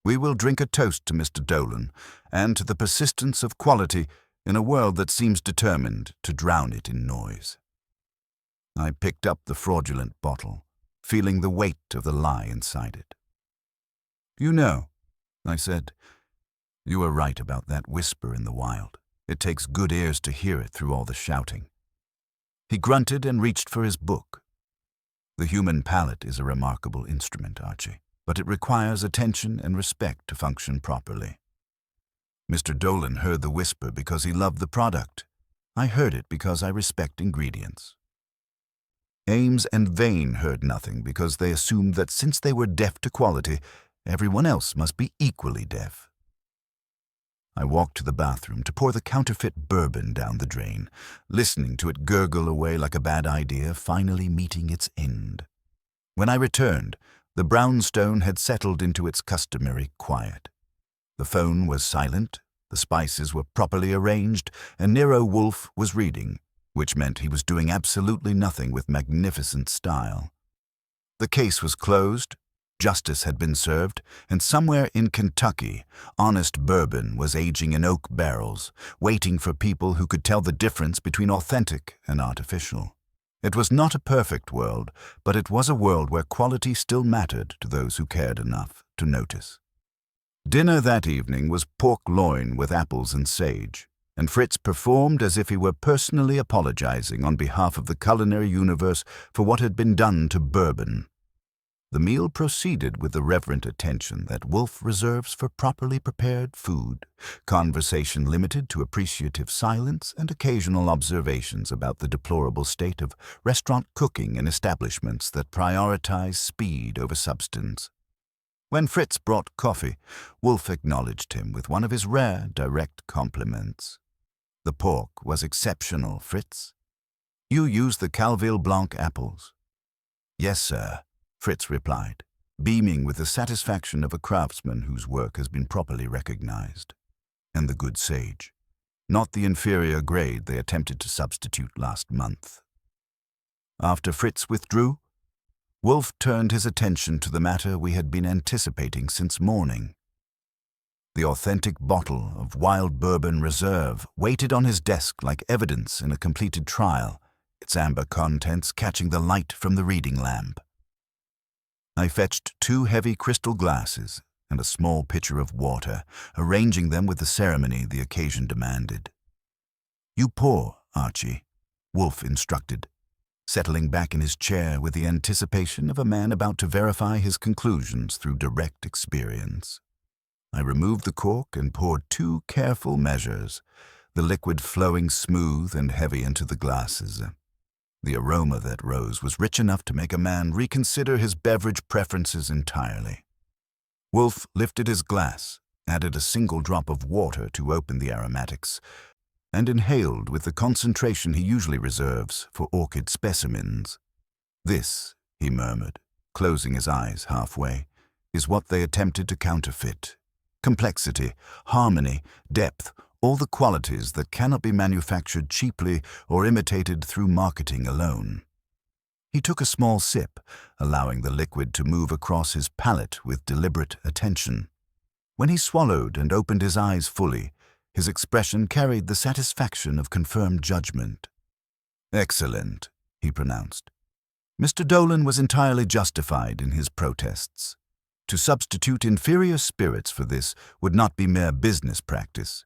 We will drink a toast to Mr. Dolan and to the persistence of quality in a world that seems determined to drown it in noise." I picked up the fraudulent bottle, feeling the weight of the lie inside it. "You know," I said, "you were right about that whisper in the wild. It takes good ears to hear it through all the shouting." He grunted and reached for his book. The human palate is a remarkable instrument, Archie, but it requires attention and respect to function properly. Mr. Dolan heard the whisper because he loved the product. I heard it because I respect ingredients. Ames and Vane heard nothing because they assumed that since they were deaf to quality, everyone else must be equally deaf. I walked to the bathroom to pour the counterfeit bourbon down the drain, listening to it gurgle away like a bad idea finally meeting its end. When I returned, the brownstone had settled into its customary quiet. The phone was silent, the spices were properly arranged, and Nero Wolfe was reading, which meant he was doing absolutely nothing with magnificent style. The case was closed, justice had been served, and somewhere in Kentucky, honest bourbon was aging in oak barrels, waiting for people who could tell the difference between authentic and artificial. It was not a perfect world, but it was a world where quality still mattered to those who cared enough to notice. Dinner that evening was pork loin with apples and sage, and Fritz performed as if he were personally apologizing on behalf of the culinary universe for what had been done to bourbon. The meal proceeded with the reverent attention that Wolfe reserves for properly prepared food, conversation limited to appreciative silence and occasional observations about the deplorable state of restaurant cooking in establishments that prioritize speed over substance. When Fritz brought coffee, Wolfe acknowledged him with one of his rare, direct compliments. "The pork was exceptional, Fritz. You used the Calville Blanc apples." "Yes, sir," Fritz replied, beaming with the satisfaction of a craftsman whose work has been properly recognized. "And the good sage, not the inferior grade they attempted to substitute last month." After Fritz withdrew, Wolfe turned his attention to the matter we had been anticipating since morning. The authentic bottle of Wild Bourbon Reserve waited on his desk like evidence in a completed trial, its amber contents catching the light from the reading lamp. I fetched 2 heavy crystal glasses and a small pitcher of water, arranging them with the ceremony the occasion demanded. "You pour, Archie," Wolfe instructed, settling back in his chair with the anticipation of a man about to verify his conclusions through direct experience. I removed the cork and poured 2 careful measures, the liquid flowing smooth and heavy into the glasses. The aroma that rose was rich enough to make a man reconsider his beverage preferences entirely. Wolfe lifted his glass, added a single drop of water to open the aromatics, and inhaled with the concentration he usually reserves for orchid specimens. "This," he murmured, closing his eyes halfway, "is what they attempted to counterfeit. Complexity, harmony, depth, all the qualities that cannot be manufactured cheaply or imitated through marketing alone." He took a small sip, allowing the liquid to move across his palate with deliberate attention. When he swallowed and opened his eyes fully, his expression carried the satisfaction of confirmed judgment. "Excellent," he pronounced. Mr. Dolan was entirely justified in his protests. To substitute inferior spirits for this would not be mere business practice.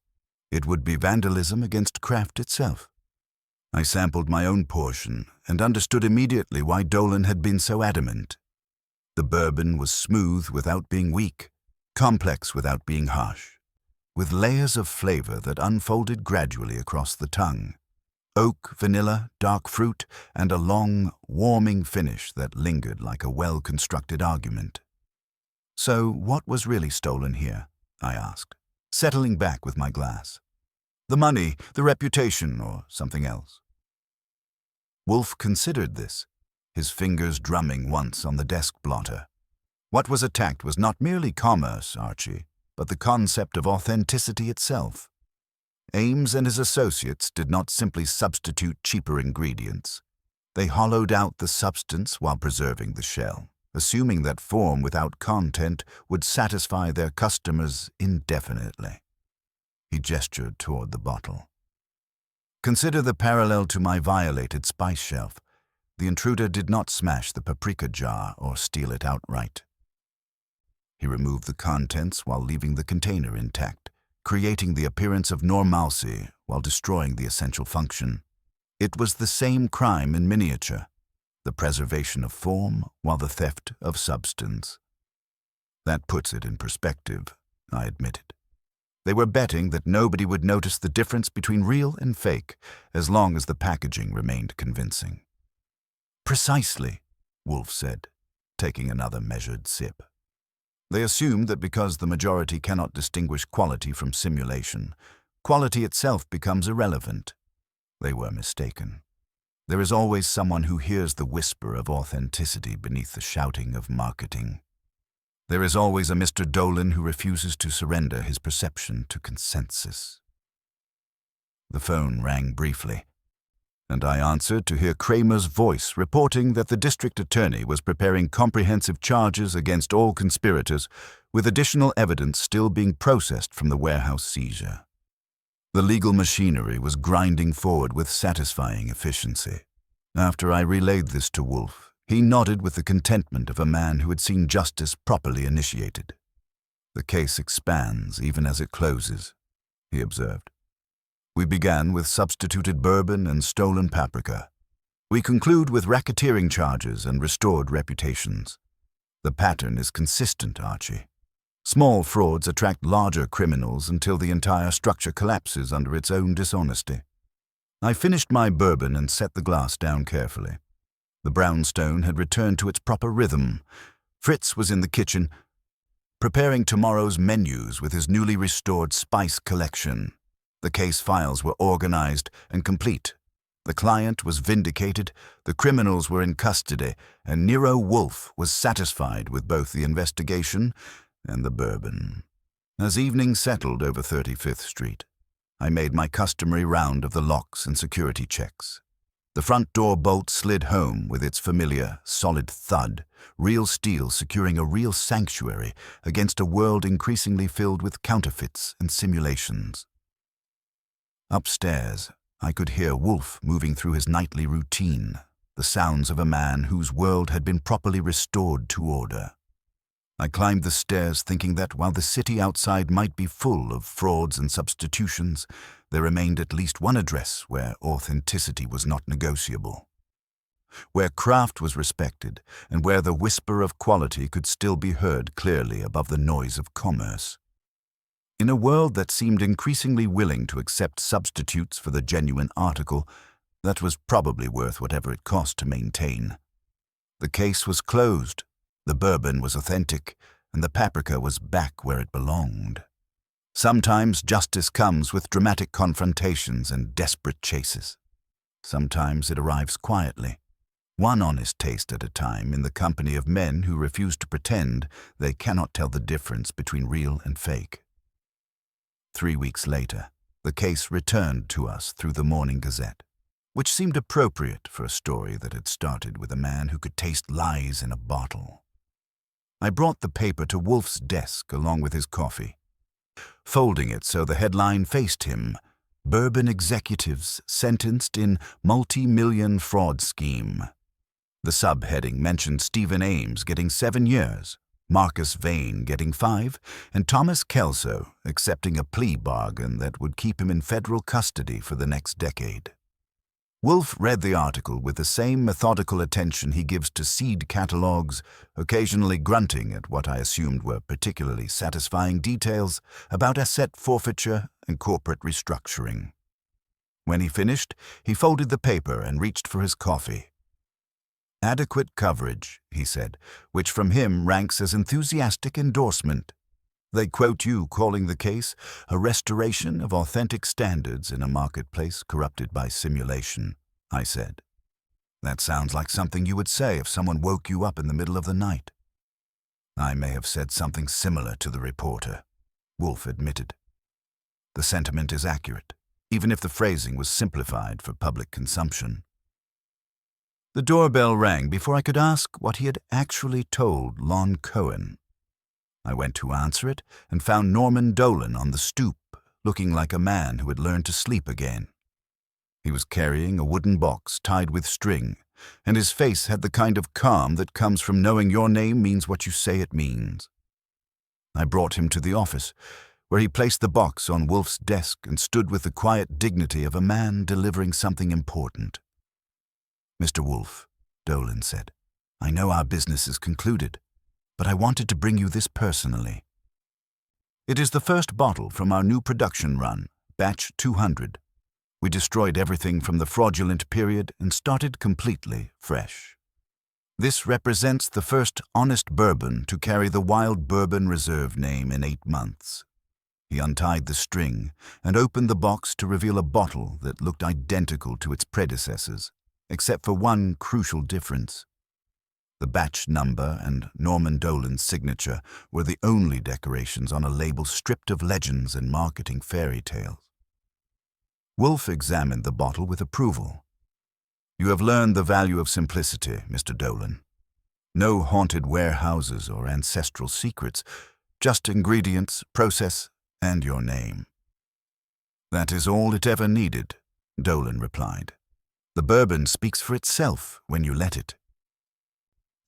It would be vandalism against craft itself. I sampled my own portion and understood immediately why Dolan had been so adamant. The bourbon was smooth without being weak, complex without being harsh, with layers of flavor that unfolded gradually across the tongue. Oak, vanilla, dark fruit, and a long, warming finish that lingered like a well-constructed argument. "So what was really stolen here?" I asked, settling back with my glass. "The money, the reputation, or something else?" Wolfe considered this, his fingers drumming once on the desk blotter. "What was attacked was not merely commerce, Archie, but the concept of authenticity itself. Ames and his associates did not simply substitute cheaper ingredients. They hollowed out the substance while preserving the shell, assuming that form without content would satisfy their customers indefinitely." He gestured toward the bottle. "Consider the parallel to my violated spice shelf. The intruder did not smash the paprika jar or steal it outright." He removed the contents while leaving the container intact, creating the appearance of normalcy while destroying the essential function. It was the same crime in miniature, the preservation of form while the theft of substance. "That puts it in perspective," I admitted. They were betting that nobody would notice the difference between real and fake as long as the packaging remained convincing. "Precisely," Wolfe said, taking another measured sip. They assume that because the majority cannot distinguish quality from simulation, quality itself becomes irrelevant. They were mistaken. There is always someone who hears the whisper of authenticity beneath the shouting of marketing. There is always a Mr. Dolan who refuses to surrender his perception to consensus. The phone rang briefly, and I answered to hear Kramer's voice reporting that the district attorney was preparing comprehensive charges against all conspirators, with additional evidence still being processed from the warehouse seizure. The legal machinery was grinding forward with satisfying efficiency. After I relayed this to Wolfe, he nodded with the contentment of a man who had seen justice properly initiated. "The case expands even as it closes," he observed. "We began with substituted bourbon and stolen paprika. We conclude with racketeering charges and restored reputations. The pattern is consistent, Archie. Small frauds attract larger criminals until the entire structure collapses under its own dishonesty." I finished my bourbon and set the glass down carefully. The brownstone had returned to its proper rhythm. Fritz was in the kitchen, preparing tomorrow's menus with his newly restored spice collection. The case files were organized and complete. The client was vindicated, the criminals were in custody, and Nero Wolfe was satisfied with both the investigation and the bourbon. As evening settled over 35th Street, I made my customary round of the locks and security checks. The front door bolt slid home with its familiar, solid thud, real steel securing a real sanctuary against a world increasingly filled with counterfeits and simulations. Upstairs, I could hear Wolfe moving through his nightly routine, the sounds of a man whose world had been properly restored to order. I climbed the stairs thinking that while the city outside might be full of frauds and substitutions, there remained at least one address where authenticity was not negotiable, where craft was respected, and where the whisper of quality could still be heard clearly above the noise of commerce. In a world that seemed increasingly willing to accept substitutes for the genuine article, that was probably worth whatever it cost to maintain. The case was closed. The bourbon was authentic, and the paprika was back where it belonged. Sometimes justice comes with dramatic confrontations and desperate chases. Sometimes it arrives quietly, one honest taste at a time in the company of men who refuse to pretend they cannot tell the difference between real and fake. 3 weeks later, the case returned to us through the Morning Gazette, which seemed appropriate for a story that had started with a man who could taste lies in a bottle. I brought the paper to Wolfe's desk along with his coffee, folding it so the headline faced him: "Bourbon Executives Sentenced in Multi-Million Fraud Scheme." The subheading mentioned Stephen Ames getting 7 years, Marcus Vane getting 5, and Thomas Kelso accepting a plea bargain that would keep him in federal custody for the next decade. Wolfe read the article with the same methodical attention he gives to seed catalogs, occasionally grunting at what I assumed were particularly satisfying details about asset forfeiture and corporate restructuring. When he finished, he folded the paper and reached for his coffee. "Adequate coverage," he said, which from him ranks as enthusiastic endorsement. "They quote you calling the case a restoration of authentic standards in a marketplace corrupted by simulation," I said. "That sounds like something you would say if someone woke you up in the middle of the night." "I may have said something similar to the reporter," Wolfe admitted. "The sentiment is accurate, even if the phrasing was simplified for public consumption." The doorbell rang before I could ask what he had actually told Lon Cohen. I went to answer it and found Norman Dolan on the stoop, looking like a man who had learned to sleep again. He was carrying a wooden box tied with string, and his face had the kind of calm that comes from knowing your name means what you say it means. I brought him to the office, where he placed the box on Wolfe's desk and stood with the quiet dignity of a man delivering something important. "Mr. Wolfe," Dolan said, "I know our business is concluded, but I wanted to bring you this personally. It is the first bottle from our new production run, batch 200. We destroyed everything from the fraudulent period and started completely fresh. This represents the first honest bourbon to carry the Wild Bourbon Reserve name in 8 months. He untied the string and opened the box to reveal a bottle that looked identical to its predecessors, except for one crucial difference. The batch number and Norman Dolan's signature were the only decorations on a label stripped of legends and marketing fairy tales. Wolfe examined the bottle with approval. "You have learned the value of simplicity, Mr. Dolan. No haunted warehouses or ancestral secrets, just ingredients, process, and your name." "That is all it ever needed," Dolan replied. "The bourbon speaks for itself when you let it."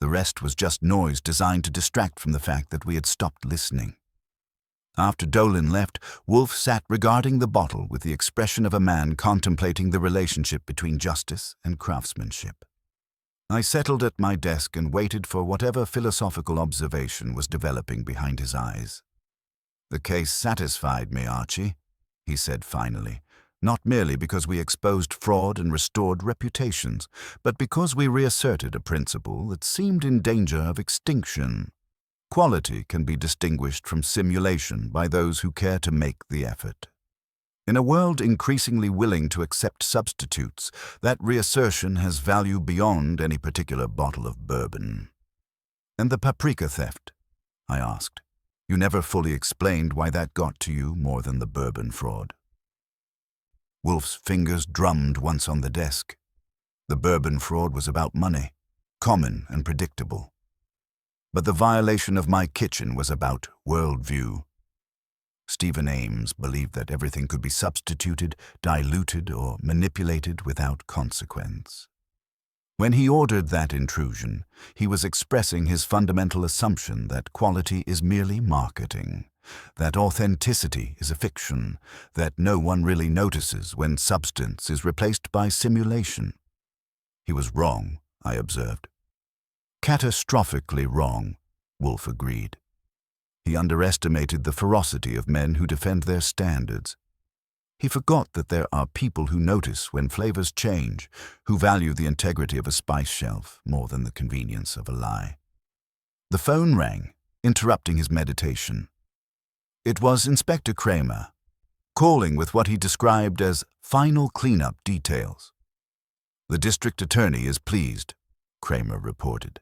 The rest was just noise designed to distract from the fact that we had stopped listening. After Dolan left, Wolfe sat regarding the bottle with the expression of a man contemplating the relationship between justice and craftsmanship. I settled at my desk and waited for whatever philosophical observation was developing behind his eyes. "The case satisfied me, Archie," he said finally, "not merely because we exposed fraud and restored reputations, but because we reasserted a principle that seemed in danger of extinction. Quality can be distinguished from simulation by those who care to make the effort. In a world increasingly willing to accept substitutes, that reassertion has value beyond any particular bottle of bourbon." "And the paprika theft?" I asked. "You never fully explained why that got to you more than the bourbon fraud." Wolfe's fingers drummed once on the desk. The bourbon fraud was about money, common and predictable. But the violation of my kitchen was about worldview. Stephen Ames believed that everything could be substituted, diluted, or manipulated without consequence. When he ordered that intrusion, he was expressing his fundamental assumption that quality is merely marketing, that authenticity is a fiction, that no one really notices when substance is replaced by simulation. He was wrong, I observed. "Catastrophically wrong," Wolfe agreed. He underestimated the ferocity of men who defend their standards. He forgot that there are people who notice when flavors change, who value the integrity of a spice shelf more than the convenience of a lie. The phone rang, interrupting his meditation. It was Inspector Kramer, calling with what he described as final cleanup details. "The district attorney is pleased," Kramer reported.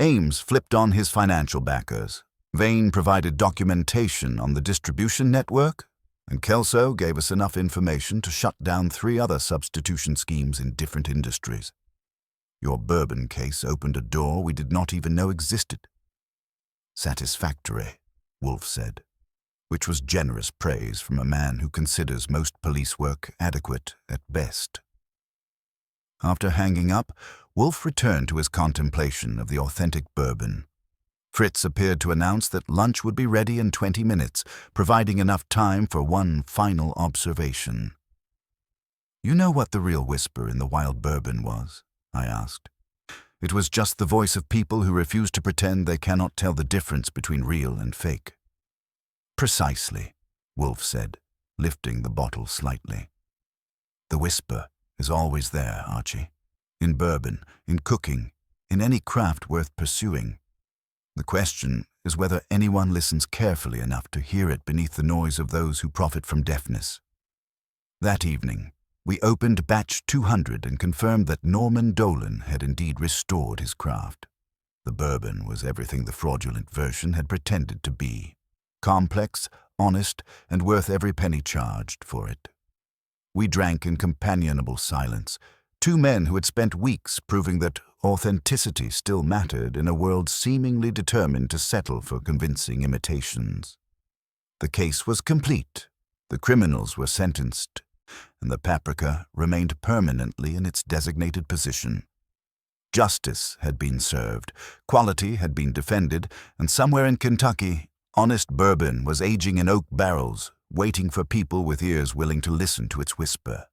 Ames flipped on his financial backers. Vane provided documentation on the distribution network, and Kelso gave us enough information to shut down 3 other substitution schemes in different industries. Your bourbon case opened a door we did not even know existed." "Satisfactory," Wolfe said, which was generous praise from a man who considers most police work adequate at best. After hanging up, Wolfe returned to his contemplation of the authentic bourbon. Fritz appeared to announce that lunch would be ready in 20 minutes, providing enough time for one final observation. "You know what the real whisper in the Wild Bourbon was?" I asked. "It was just the voice of people who refuse to pretend they cannot tell the difference between real and fake." "Precisely," Wolfe said, lifting the bottle slightly. "The whisper is always there, Archie. In bourbon, in cooking, in any craft worth pursuing. The question is whether anyone listens carefully enough to hear it beneath the noise of those who profit from deafness." That evening, we opened batch 200 and confirmed that Norman Dolan had indeed restored his craft. The bourbon was everything the fraudulent version had pretended to be: complex, honest, and worth every penny charged for it. We drank in companionable silence, 2 men who had spent weeks proving that authenticity still mattered in a world seemingly determined to settle for convincing imitations. The case was complete, the criminals were sentenced, and the paprika remained permanently in its designated position. Justice had been served, quality had been defended, and somewhere in Kentucky, honest bourbon was aging in oak barrels, waiting for people with ears willing to listen to its whisper.